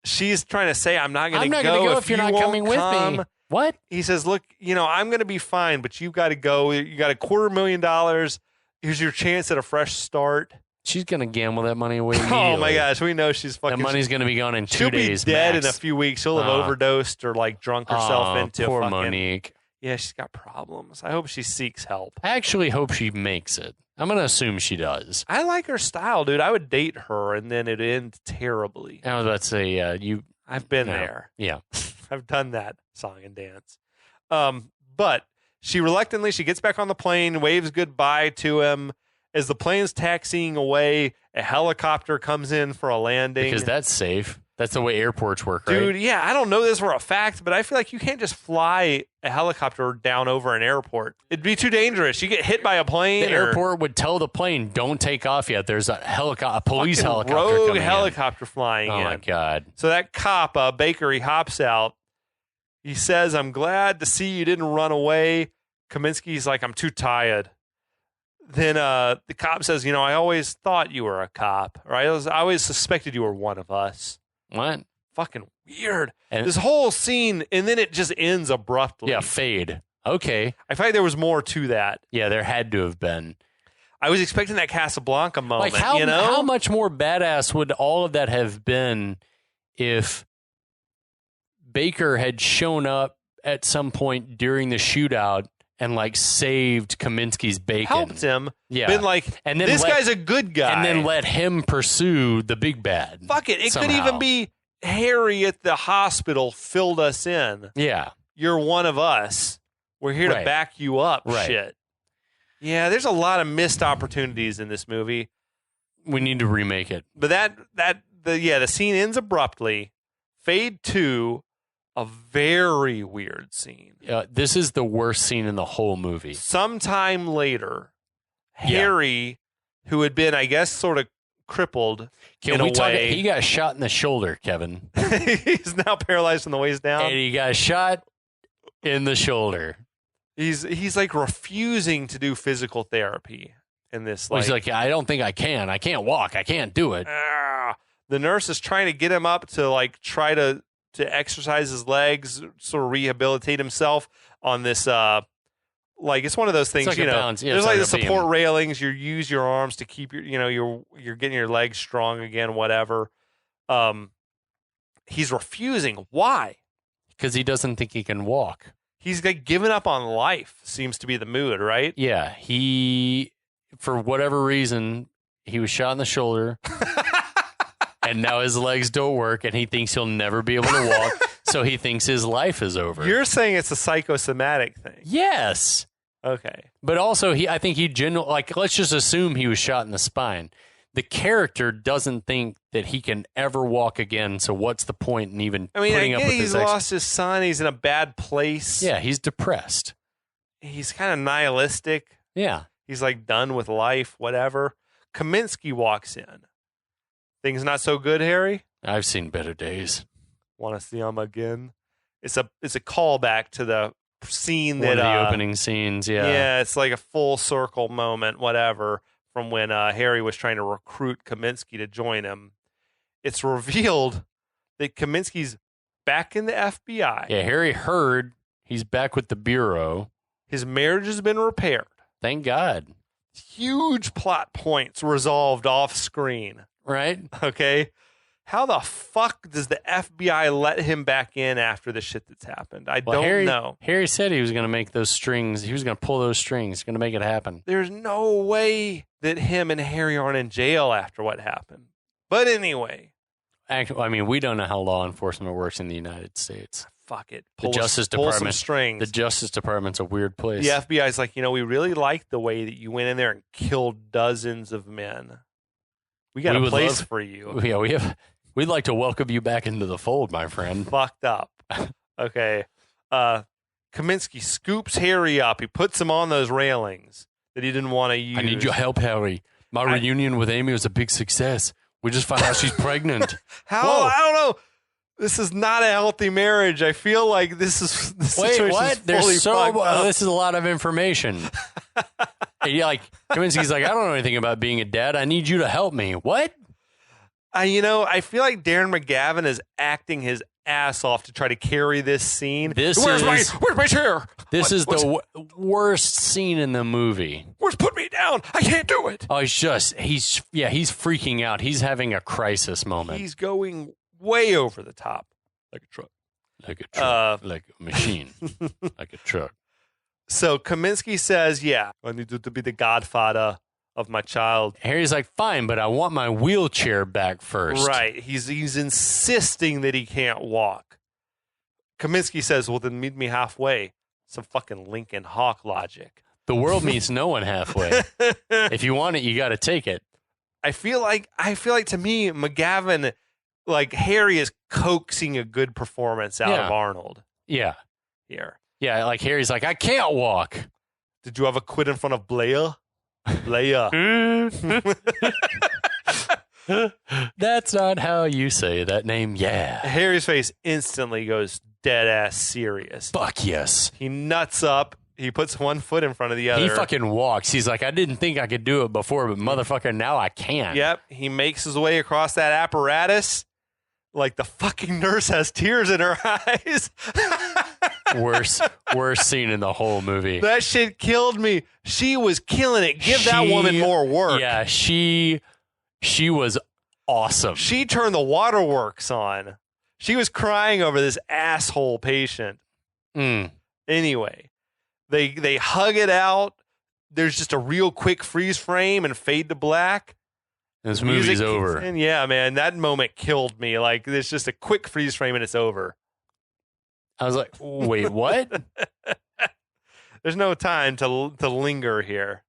She's trying to say I'm not going to go if you're not coming with me. What? He says, look, I'm going to be fine, but you've got to go. You got $250,000. Here's your chance at a fresh start. She's going to gamble that money away immediately. Oh, my gosh. We know she's fucking... That money's going to be gone in 2 days. She'll be dead max. in a few weeks. She'll have overdosed or, drunk herself into poor fucking... Monique. Yeah, she's got problems. I hope she seeks help. I actually hope she makes it. I'm going to assume she does. I like her style, dude. I would date her, and then it ends terribly. I was about to say, I've been there. Yeah. I've done that song and dance. But she reluctantly, she gets back on the plane, waves goodbye to him. As the plane's taxiing away, a helicopter comes in for a landing. Because that's safe. That's the way airports work, right? Dude, yeah, I don't know this for a fact, but I feel like you can't just fly a helicopter down over an airport. It'd be too dangerous. You get hit by a plane. The airport would tell the plane, don't take off yet. There's a police helicopter rogue coming helicopter flying in. Oh, my God. So that cop, Baker, he hops out. He says, I'm glad to see you didn't run away. Kaminski's like, I'm too tired. Then the cop says, I always thought you were a cop. Or I always suspected you were one of us. What? Fucking weird. And this whole scene, and then it just ends abruptly. Yeah, fade. Okay. I feel like there was more to that. Yeah, there had to have been. I was expecting that Casablanca moment, how much more badass would all of that have been if Baker had shown up at some point during the shootout and saved Kaminski's bacon, helped him, yeah, been like, and then this guy's a good guy, and then let him pursue the big bad. Fuck it, it somehow. could even be Harry at the hospital filled us in. Yeah, you're one of us. We're here to back you up. Right. Shit. Yeah, there's a lot of missed opportunities in this movie. We need to remake it. But the scene ends abruptly. Fade to a very weird scene. This is the worst scene in the whole movie. Sometime later, Harry, who had been, I guess, sort of crippled in a way. He got shot in the shoulder, Kevin. He's now paralyzed from the waist down. And he got shot in the shoulder. He's refusing to do physical therapy in this. He's like, I don't think I can. I can't walk. I can't do it. The nurse is trying to get him up to try to exercise his legs, sort of rehabilitate himself on this like it's one of those things, like there's like the support railings. You use your arms to keep you're getting your legs strong again, whatever. He's refusing. Why? Because he doesn't think he can walk. He's like giving up on life, seems to be the mood, right? Yeah. He, for whatever reason, he was shot in the shoulder and now his legs don't work and he thinks he'll never be able to walk. So he thinks his life is over. You're saying it's a psychosomatic thing. Yes. Okay. But also, I think he genuinely, like, let's just assume he was shot in the spine. The character doesn't think that he can ever walk again, so what's the point in even putting up with this? He's lost his son. He's in a bad place. Yeah, he's depressed. He's kind of nihilistic. Yeah. He's like done with life, whatever. Kaminski walks in. Things not so good, Harry? I've seen better days. Want to see him again? It's a callback to the scene One of the opening scenes, yeah. Yeah, it's like a full circle moment, whatever, from when Harry was trying to recruit Kaminski to join him. It's revealed that Kaminski's back in the FBI. Yeah, Harry heard he's back with the Bureau. His marriage has been repaired. Thank God. Huge plot points resolved off screen. Right? Okay. How the fuck does the FBI let him back in after the shit that's happened? I don't know. Harry said he was going to make those strings. He was going to pull those strings. He's going to make it happen. There's no way that him and Harry aren't in jail after what happened. But anyway. Actually, I mean, we don't know how law enforcement works in the United States. Fuck it. The Justice Department. The Justice Department's a weird place. The FBI's like, we really like the way that you went in there and killed dozens of men. We got a place for you. Yeah, we'd like to welcome you back into the fold, my friend. Fucked up. Okay. Kaminski scoops Harry up. He puts him on those railings that he didn't want to use. I need your help, Harry. My reunion with Amy was a big success. We just found out she's pregnant. How? Whoa. I don't know. This is not a healthy marriage. I feel like this is. Wait, what? This is a lot of information. Kaminski's like, I don't know anything about being a dad. I need you to help me. What? I feel like Darren McGavin is acting his ass off to try to carry this scene. Where's my chair? This is the worst scene in the movie. Put me down. I can't do it. Oh, he's freaking out. He's having a crisis moment. He's going way over the top. Like a truck. Like a truck. Like a machine. Like a truck. So Kaminski says, I need you to be the godfather of my child. Harry's like, fine, but I want my wheelchair back first. Right. He's insisting that he can't walk. Kaminski says, well, then meet me halfway. Some fucking Lincoln Hawk logic. The world meets no one halfway. If you want it, you got to take it. I feel like to me, McGavin, like Harry is coaxing a good performance out of Arnold. Yeah. Here. Yeah, like Harry's like, I can't walk. Did you ever quit in front of Blair? Blair. That's not how you say that name. Yeah. Harry's face instantly goes dead ass serious. Fuck yes. He nuts up. He puts one foot in front of the other. He fucking walks. He's like, I didn't think I could do it before, but motherfucker, now I can. Yep. He makes his way across that apparatus like the fucking nurse has tears in her eyes. Worst scene in the whole movie. That shit killed me. She was killing it. Give that woman more work. Yeah, she was awesome. She turned the waterworks on. She was crying over this asshole patient. Anyway, they hug it out. There's just a real quick freeze frame and fade to black. This movie's over. And yeah, man, that moment killed me. Like, there's just a quick freeze frame and it's over. I was like, wait, what? There's no time to linger here.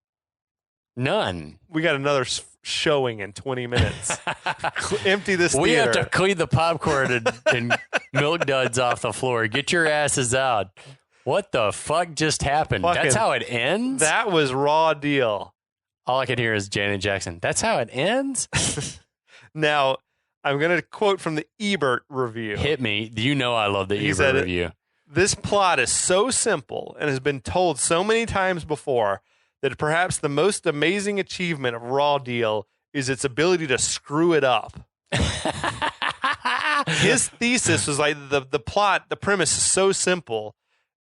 None. We got another showing in 20 minutes. Empty this theater. We have to clean the popcorn and milk duds off the floor. Get your asses out. What the fuck just happened? That's how it ends? That was raw deal. All I can hear is Janet Jackson. That's how it ends? Now, I'm going to quote from the Ebert review. Hit me. You know I love the Ebert review. This plot is so simple and has been told so many times before that perhaps the most amazing achievement of Raw Deal is its ability to screw it up. His thesis was like the plot, the premise is so simple,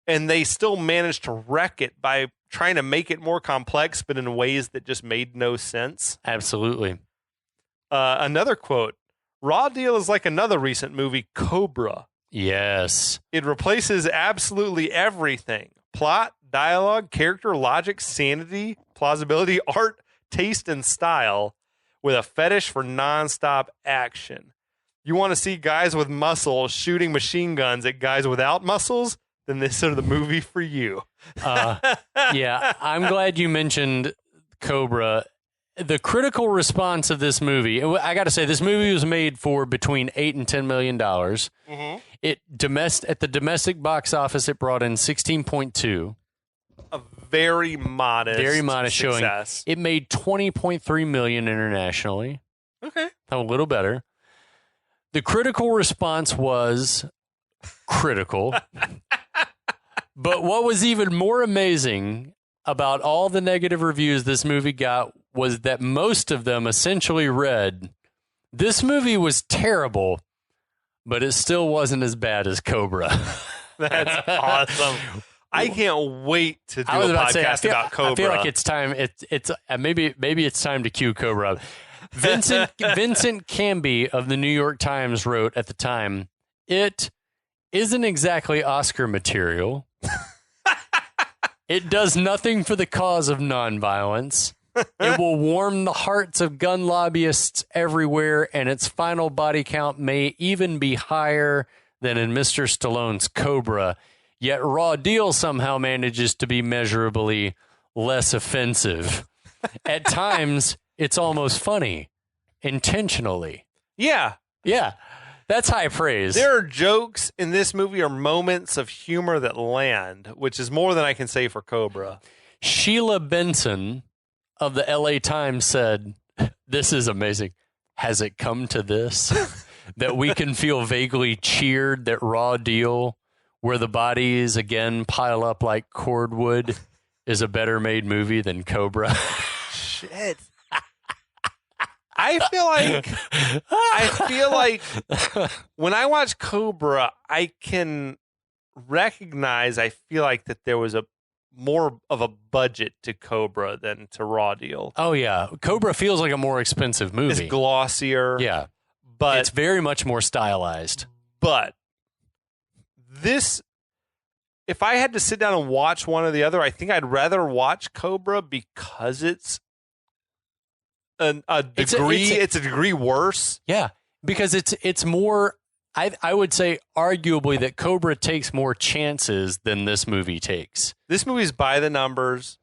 and they still managed to wreck it by trying to make it more complex, but in ways that just made no sense. Absolutely. Another quote, Raw Deal is like another recent movie, Cobra. Yes. It replaces absolutely everything. Plot, dialogue, character, logic, sanity, plausibility, art, taste, and style with a fetish for nonstop action. You want to see guys with muscles shooting machine guns at guys without muscles? Then this is the movie for you. Yeah, I'm glad you mentioned Cobra. The critical response of this movie, I got to say, this movie was made for between $8 and $10 million. Mm-hmm. At the domestic box office, it brought in 16.2. A very modest showing. success. It made 20.3 million internationally. Okay, a little better. The critical response was critical. But what was even more amazing about all the negative reviews this movie got was that most of them essentially read, this movie was terrible, but it still wasn't as bad as Cobra. That's awesome. I can't wait to do a podcast about Cobra. I feel like it's time. It's maybe it's time to cue Cobra up. Vincent Canby of the New York Times wrote at the time, it isn't exactly Oscar material. It does nothing for the cause of nonviolence. It will warm the hearts of gun lobbyists everywhere, and its final body count may even be higher than in Mr. Stallone's Cobra. Yet Raw Deal somehow manages to be measurably less offensive. At times, it's almost funny, intentionally. Yeah. Yeah. That's high praise. There are jokes in this movie or moments of humor that land, which is more than I can say for Cobra. Sheila Benson of the LA Times said, this is amazing. Has it come to this? That we can feel vaguely cheered that Raw Deal, where the bodies again pile up like cordwood, is a better made movie than Cobra. Shit. I feel like when I watch Cobra, I can recognize, I feel like that there was a more of a budget to Cobra than to Raw Deal. Oh, yeah. Cobra feels like a more expensive movie. It's glossier. Yeah. But it's very much more stylized. But this, if I had to sit down and watch one or the other, I think I'd rather watch Cobra because it's a degree worse. Yeah, because it's more. I would say arguably that Cobra takes more chances than this movie takes. This movie's by the numbers.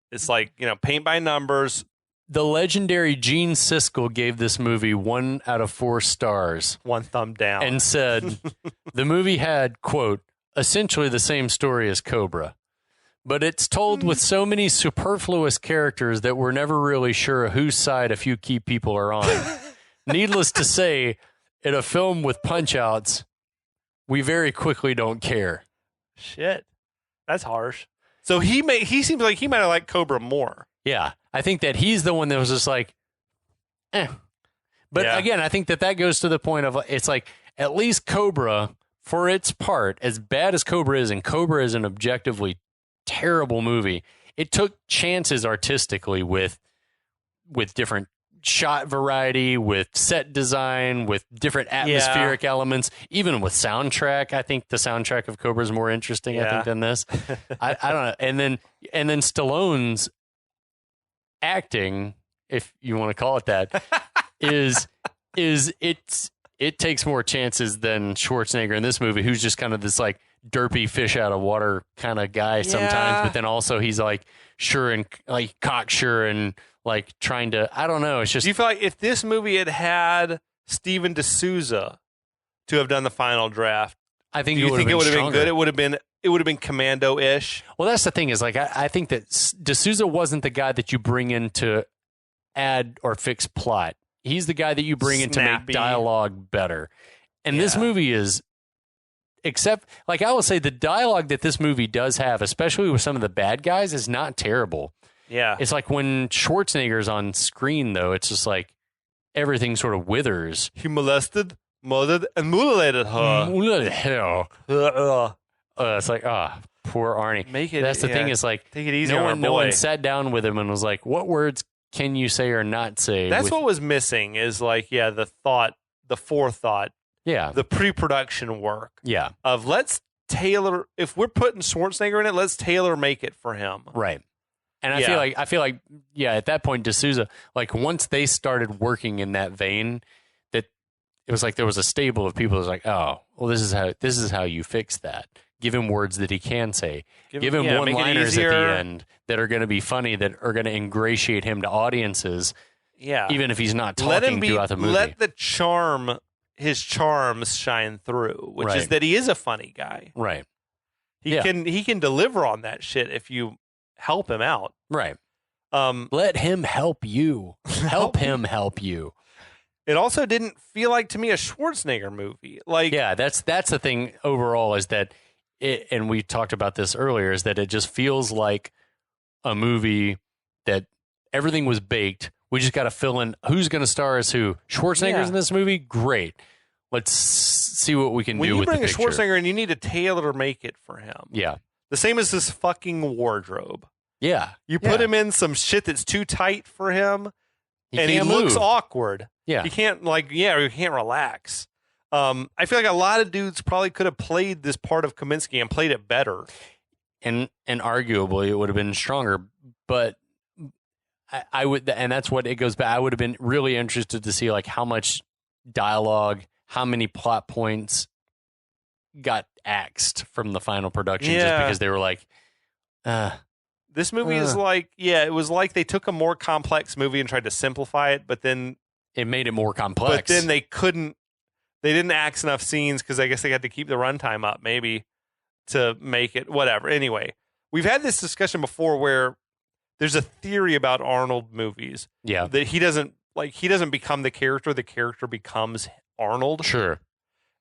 It's like, paint by numbers. The legendary Gene Siskel gave this movie 1 out of 4 stars. 1 thumb down. And said the movie had, quote, essentially the same story as Cobra. But it's told with so many superfluous characters that we're never really sure whose side a few key people are on. Needless to say, in a film with punch-outs, we very quickly don't care. Shit. That's harsh. So he seems like he might have liked Cobra more. Yeah. I think that he's the one that was just like, eh. But again, I think that goes to the point of, it's like, at least Cobra, for its part, as bad as Cobra is, and Cobra is an objectively terrible movie, it took chances artistically with different shot variety, with set design, with different atmospheric elements, even with soundtrack. I think the soundtrack of Cobra is more interesting, I think, than this. I don't know. And then Stallone's acting, if you want to call it that, it takes more chances than Schwarzenegger in this movie, who's just kind of this like derpy fish out of water kind of guy sometimes, but then also he's like sure and like cocksure and like trying to, I don't know. It's just, do you feel like if this movie had Steven D'Souza to have done the final draft, I think it would have been good? It would have been Commando-ish. Well, that's the thing is like, I think that D'Souza wasn't the guy that you bring in to add or fix plot. He's the guy that you bring in to make dialogue better. And this movie is, except, like I will say, the dialogue that this movie does have, especially with some of the bad guys, is not terrible. Yeah. It's like when Schwarzenegger's on screen, though, it's just like everything sort of withers. He molested, murdered, and mutilated her. Mutilated her. It's like, Poor Arnie. That's the thing is like, take it easy no one sat down with him and was like, what words can you say or not say? That's what was missing is like, the forethought, the pre-production work. Yeah. Of let's tailor, if we're putting Schwarzenegger in it, let's tailor make it for him. Right. And I feel like, at that point, D'Souza, like once they started working in that vein, that it was like there was a stable of people who was like, oh, well, this is how you fix that. Give him words that he can say. Give him one-liners at the end that are going to be funny, that are going to ingratiate him to audiences. Yeah. Even if he's not talking throughout the movie. Let his charms shine through, which is that he is a funny guy. Right. He can deliver on that shit if you help him out. Right. Let him help you. Help him help you. It also didn't feel like to me a Schwarzenegger movie. Like, yeah, that's the thing overall is that it, and we talked about this earlier, is that it just feels like a movie that everything was baked. We just got to fill in who's going to star as who. Schwarzenegger's in this movie? Great. Let's see what we can do with the picture. When you bring a Schwarzenegger and you need to tailor make it for him. Yeah. The same as this fucking wardrobe. Yeah. You put him in some shit that's too tight for him, he looks awkward. Yeah. He can't he can't relax. I feel like a lot of dudes probably could have played this part of Kaminski and played it better. And arguably it would have been stronger, but I would, and that's what it goes back. I would have been really interested to see like how much dialogue, how many plot points got axed from the final production just because they were like, this movie is like, it was like they took a more complex movie and tried to simplify it, but then it made it more complex. But then they didn't axe enough scenes because I guess they had to keep the runtime up maybe to make it whatever. Anyway, we've had this discussion before where there's a theory about Arnold movies. Yeah. That he doesn't become the character becomes Arnold. Sure.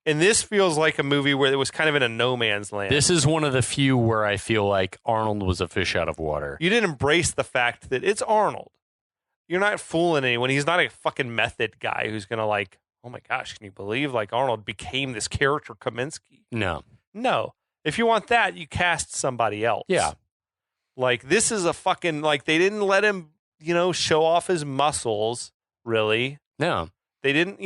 And this feels like a movie where it was kind of in a no man's land. This is one of the few where I feel like Arnold was a fish out of water. You didn't embrace the fact that it's Arnold. You're not fooling anyone. He's not a fucking method guy who's going to like, oh my gosh, can you believe like Arnold became this character Kaminski? No. If you want that, you cast somebody else. Yeah. Like this is a fucking, like they didn't let him, show off his muscles, really. No. They didn't,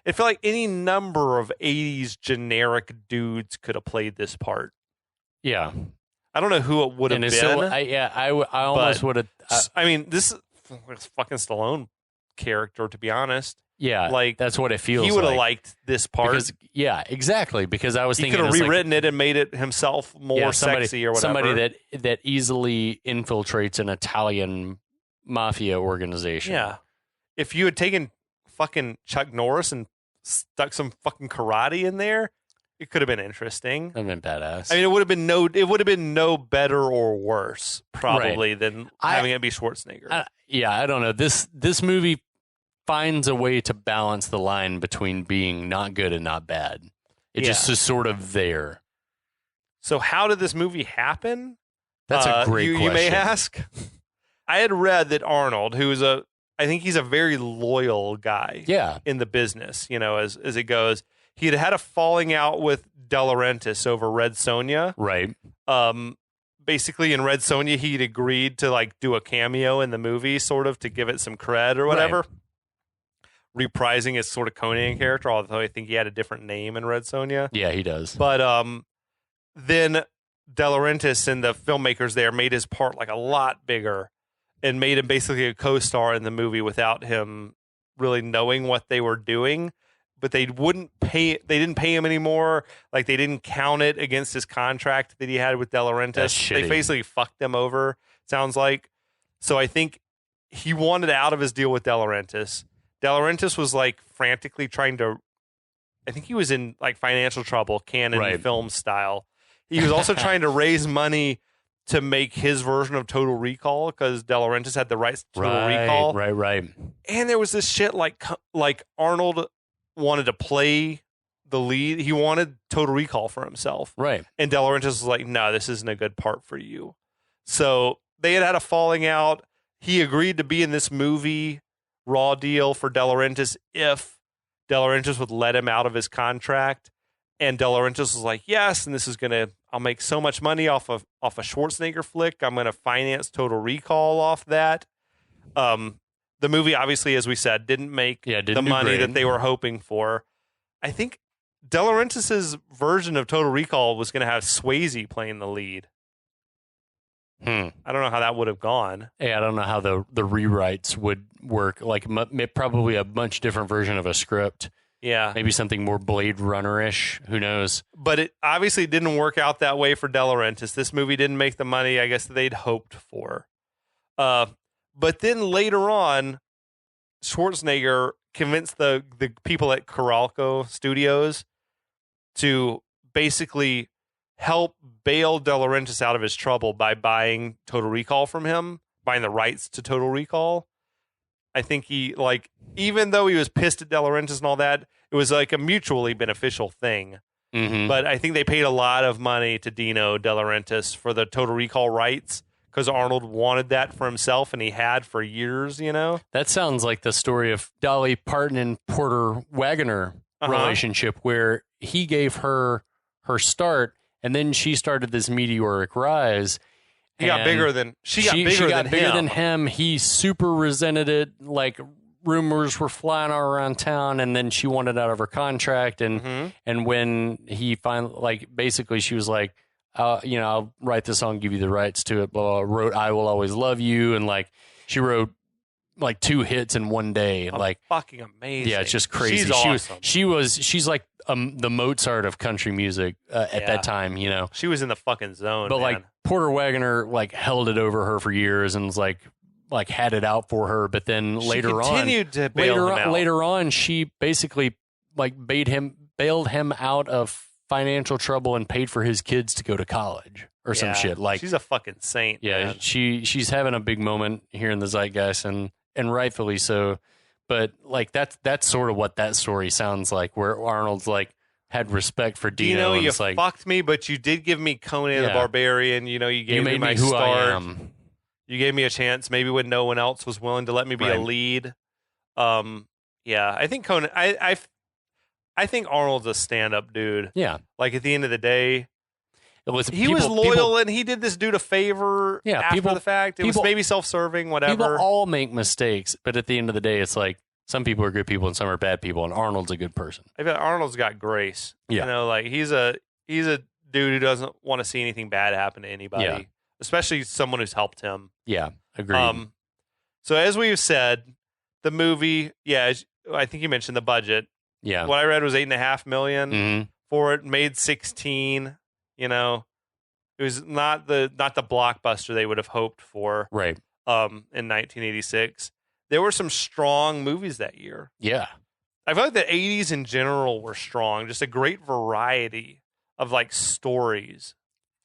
it felt like any number of 80s generic dudes could have played this part. Yeah. I don't know who it would have been. I almost would have. I mean, this is fucking Stallone character, to be honest. Yeah. Like, that's what it feels like. He would have liked this part. Exactly. Because I was thinking. He could have rewritten it and made it himself more sexy or whatever. Somebody that easily infiltrates an Italian mafia organization. Yeah. If you had taken fucking Chuck Norris and stuck some fucking karate in there, it could have been interesting. That'd been badass. I mean, it would have been no better or worse probably than having it be Schwarzenegger. I don't know. This movie finds a way to balance the line between being not good and not bad. It just is sort of there. So how did this movie happen? That's a great question. You may ask. I had read that Arnold, I think he's a very loyal guy in the business, as it goes. He had a falling out with De Laurentiis over Red Sonja. Right. Basically, in Red Sonja, he'd agreed to like do a cameo in the movie, sort of, to give it some cred or whatever. Right. Reprising his sort of Conan character, although I think he had a different name in Red Sonja. Yeah, he does. But then De Laurentiis and the filmmakers there made his part like a lot bigger and made him basically a co-star in the movie without him really knowing what they were doing. But they didn't pay him anymore. Like they didn't count it against his contract that he had with De Laurentiis. They basically fucked him over, sounds like. So I think he wanted out of his deal with De Laurentiis. De Laurentiis was like frantically trying to, I think he was in like financial trouble, Canon film style. He was also trying to raise money to make his version of Total Recall because De Laurentiis had the rights to Total Recall. Right. And there was this shit like Arnold wanted to play the lead. He wanted Total Recall for himself. Right. And De Laurentiis was like, no, this isn't a good part for you. So they had a falling out. He agreed to be in this movie, raw deal for De Laurentiis if De Laurentiis would let him out of his contract. And De Laurentiis was like, yes, and this is I'll make so much money off a Schwarzenegger flick. I'm gonna finance Total Recall off that. The movie, obviously, as we said, didn't make the money that they were hoping for. I think De Laurentiis' version of Total Recall was going to have Swayze playing the lead. I don't know how that would have gone. Yeah, I don't know how the rewrites would work. Like probably a much different version of a script. Yeah. Maybe something more Blade Runner-ish. Who knows? But it obviously didn't work out that way for De Laurentiis. This movie didn't make the money, I guess, they'd hoped for. But then later on, Schwarzenegger convinced the people at Coralco Studios to basically help bail De Laurentiis out of his trouble by buying Total Recall from him, buying the rights to Total Recall. I think he, even though he was pissed at De Laurentiis and all that, it was like a mutually beneficial thing. Mm-hmm. But I think they paid a lot of money to Dino De Laurentiis for the Total Recall rights, because Arnold wanted that for himself, and he had for years, That sounds like the story of Dolly Parton and Porter Wagoner relationship, where he gave her start, and then she started this meteoric rise. She got bigger than him. He super resented it. Like, rumors were flying all around town, and then she wanted out of her contract. And when he finally, basically, she was like, I'll write the song, give you the rights to it. Blah, blah, blah. Wrote "I Will Always Love You," and she wrote 2 hits in one day. Fucking amazing. Yeah, it's just crazy. She's awesome. She's like the Mozart of country music at that time. She was in the fucking zone. But man. Porter Wagoner held it over her for years and was had it out for her. But then later on, she basically bailed him out of financial trouble and paid for his kids to go to college or some shit. She's a fucking saint. Yeah, man. she's having a big moment here in the zeitgeist, and rightfully so. But that's sort of what that story sounds like, where Arnold's had respect for Dino. You fucked me, but you did give me Conan the Barbarian. You gave me my start. I am. You gave me a chance, maybe when no one else was willing to let me be a lead. I think Conan. I think Arnold's a stand-up dude. Yeah. At the end of the day, he was loyal, people, and he did this dude a favor after the fact. It was maybe self-serving, whatever. People all make mistakes, but at the end of the day, it's some people are good people and some are bad people, and Arnold's a good person. I feel Arnold's got grace. Yeah. He's a dude who doesn't want to see anything bad happen to anybody, especially someone who's helped him. Yeah, agreed. So as we've said, the movie, I think you mentioned the budget. Yeah. What I read was $8.5 million for it. Made 16. It was not the blockbuster they would have hoped for. Right. In 1986, there were some strong movies that year. Yeah. I feel like the 80s in general were strong. Just a great variety of stories.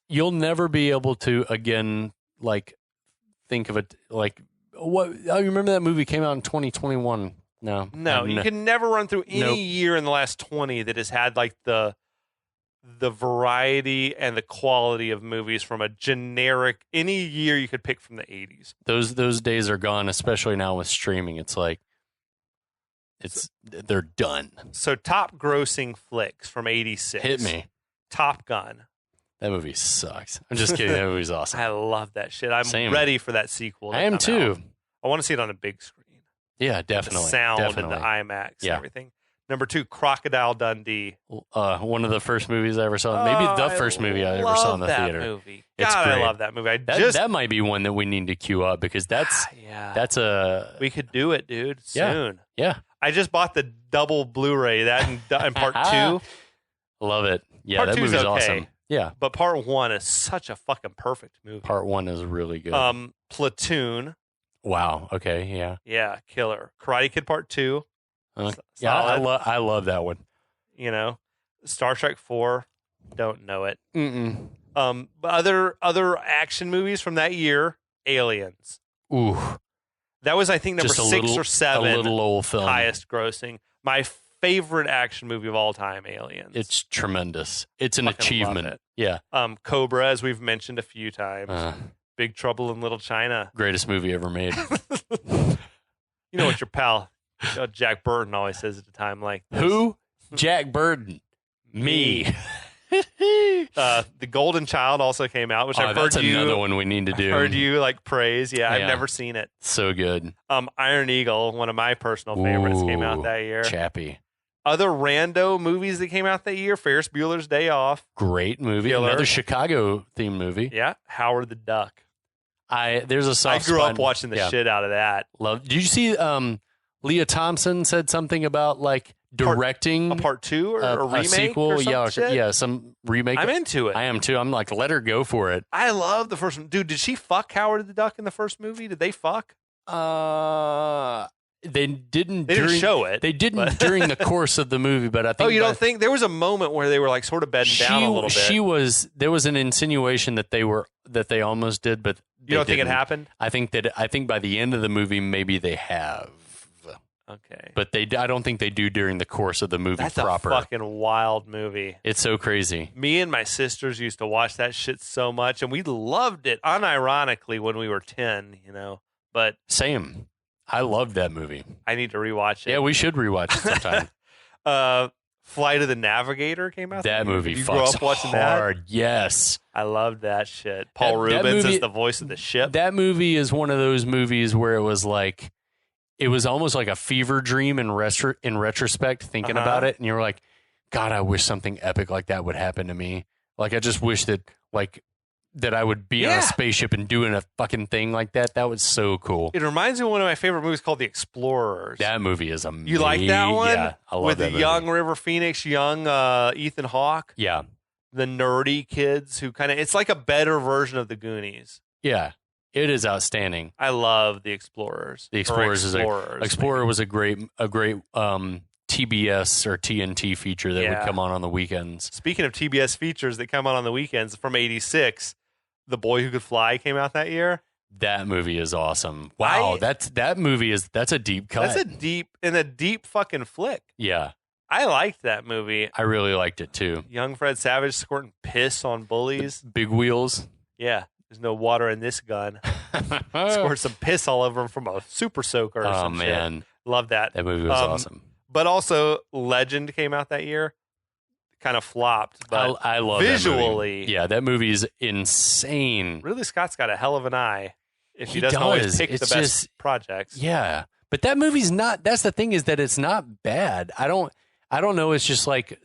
You'll never be able to again think of it what. Oh, you remember that movie came out in 2021? No, you can never run through any year in the last 20 that has had the variety and the quality of movies from a generic any year you could pick from the 80s. Those days are gone, especially now with streaming. They're done. So top grossing flicks from 86. Hit me. Top Gun. That movie sucks. I'm just kidding. That movie's awesome. I love that shit. I'm ready for that sequel. I am too. Out. I want to see it on a big screen. Yeah, definitely. The sound and the IMAX and everything. Number 2, Crocodile Dundee. One of the first movies I ever saw. Maybe the first movie I ever saw in the theater. Movie. It's God, great. I love that movie. That might be one that we need to queue up, because that's we could do it, dude, soon. Yeah. I just bought the double Blu-ray, that and part 2. Love it. Yeah, part that movie's okay. awesome. Yeah. But part 1 is such a fucking perfect movie. Part 1 is really good. Platoon. Wow. Okay. Yeah. Yeah. Killer. Karate Kid Part 2. Yeah. I love that one. Star Trek 4. Don't know it. Mm-mm. But other action movies from that year. Aliens. Ooh. That was, I think, number 6 or 7. A little old film. Highest grossing. My favorite action movie of all time. Aliens. It's tremendous. It's an achievement. It. Yeah. Cobra, as we've mentioned a few times. Big Trouble in Little China. Greatest movie ever made. You know what your pal Jack Burton always says at a time like this. Who? Jack Burton. Me. The Golden Child also came out, which I've heard that's another one we need to do. Heard you praise. Yeah, I've never seen it. So good. Iron Eagle, one of my personal favorites, came out that year. Chappie. Other rando movies that came out that year: Ferris Bueller's Day Off. Great movie. Killer. Another Chicago themed movie. Yeah, Howard the Duck. There's a soft I grew spot. up watching the shit out of that. Did you see Leah Thompson said something about like directing a part 2 or a remake, a sequel? or yeah, some remake. I'm into it. I am too. I'm like, let her go for it. I love the first one. Dude, did she fuck Howard the Duck in the first movie? Did they fuck? They didn't. They didn't show it. They didn't during the course of the movie, but I think. Oh, you don't think there was a moment where they were like sort of bedding down a little bit? There was an insinuation that they almost did, but you don't think it happened? I think by the end of the movie, maybe they have. Okay, but I don't think they do during the course of the movie. That's proper. A fucking wild movie. It's so crazy. Me and my sisters used to watch that shit so much, and we loved it unironically when we were 10. But same. I loved that movie. I need to rewatch it. Yeah, we should rewatch it sometime. Flight of the Navigator came out. That movie you grew up watching hard. That? Yes. I loved that shit. Paul Rubens is the voice of the ship. That movie is one of those movies where it was almost like a fever dream in retrospect, thinking about it. And you're like, God, I wish something epic like that would happen to me. Like, I just wish that I would be on a spaceship and doing a fucking thing like that. That was so cool. It reminds me of one of my favorite movies called The Explorers. That movie is amazing. You like that one? Yeah, I love with that the movie. young River Phoenix, young Ethan Hawke. Yeah. The nerdy kids who it's like a better version of the Goonies. Yeah. It is outstanding. I love The Explorers. The Explorers Explorer was a great TBS or TNT feature that would come on the weekends. Speaking of TBS features that come on the weekends, from '86, The Boy Who Could Fly came out that year. That movie is awesome. Wow, that's a deep cut. That's a deep fucking flick. Yeah. I liked that movie. I really liked it too. Young Fred Savage squirting piss on bullies. Big wheels. Yeah. There's no water in this gun. Squirt some piss all over him from a super soaker or some man. shit. Love that. That movie was awesome. But also, Legend came out that year. Kind of flopped. But I love visually. That movie. Yeah, that movie is insane. Ridley Scott's got a hell of an eye. If he doesn't always pick the best projects. Yeah. But that movie's not, that's the thing, is that it's not bad. I don't know. It's just like,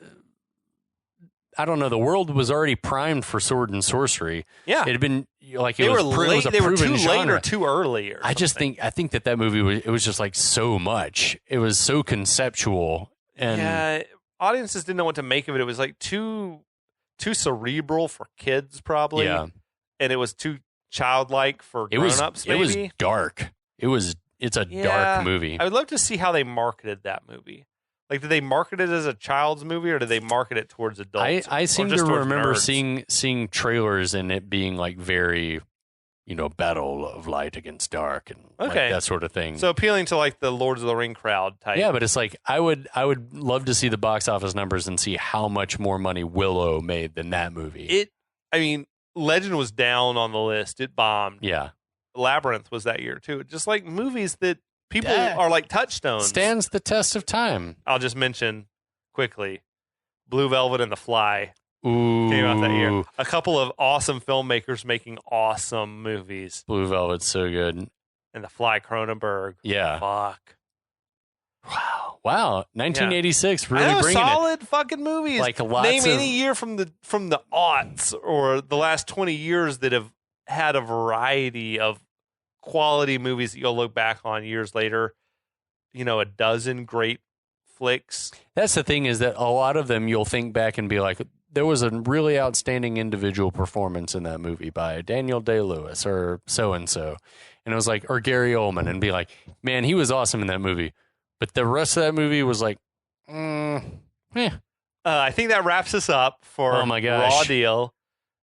I don't know. The world was already primed for sword and sorcery. Yeah. It had been like, they were late. They were too genre. late or too early. Or I think that movie was just like so much. It was so conceptual. And yeah. Audiences didn't know what to make of it. It was like too cerebral for kids, probably. Yeah. And it was too childlike for grown-ups, maybe. It was dark. It's a dark movie. I would love to see how they marketed that movie. Like, did they market it as a child's movie, or did they market it towards adults? I seem to remember nerds? seeing trailers and it being like very, battle of light against dark and like that sort of thing. So appealing to like the Lords of the Ring crowd type. Yeah, but it's like I would love to see the box office numbers and see how much more money Willow made than that movie. Legend was down on the list. It bombed. Yeah. Labyrinth was that year too. Just like movies that people are like touchstones. Stands the test of time. I'll just mention quickly Blue Velvet and The Fly. Ooh. Came out that year. A couple of awesome filmmakers making awesome movies. Blue Velvet's so good. And The Fly, Cronenberg. Yeah. Fuck. Wow. 1986, really bringing solid fucking movies. Like Name any year from the aughts or the last 20 years that have had a variety of quality movies that you'll look back on years later. A dozen great flicks. That's the thing, is that a lot of them you'll think back and be like, there was a really outstanding individual performance in that movie by Daniel Day-Lewis or so-and-so. And it was like, or Gary Oldman, and be like, man, he was awesome in that movie. But the rest of that movie was like, I think that wraps us up for Raw Deal.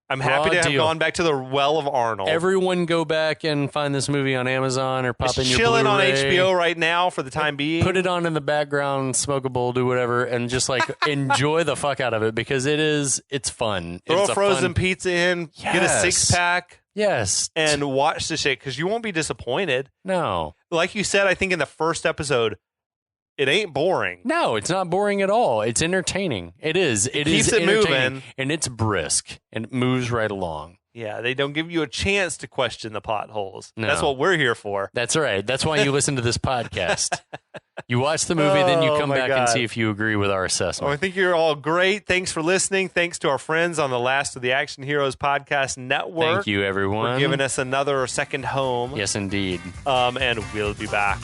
I'm happy to have gone back to the well of Arnold. Everyone go back and find this movie on Amazon or pop in your Blu-ray. Chilling on HBO right now for the time being. Put it on in the background, smoke a bowl, do whatever, and just like enjoy the fuck out of it, because it's fun. Throw it's a frozen pizza in, get a 6-pack. Yes. And watch the shit, because you won't be disappointed. No. Like you said, I think in the first episode, it ain't boring. No, it's not boring at all. It's entertaining. It is. It keeps is it entertaining, moving. and it's brisk, and it moves right along. Yeah, they don't give you a chance to question the plot holes. No. That's what we're here for. That's right. That's why you listen to this podcast. You watch the movie, then you come back and see if you agree with our assessment. Well, I think you're all great. Thanks for listening. Thanks to our friends on the Last of the Action Heroes podcast network. Thank you, everyone. For giving us another second home. Yes, indeed. And we'll be back.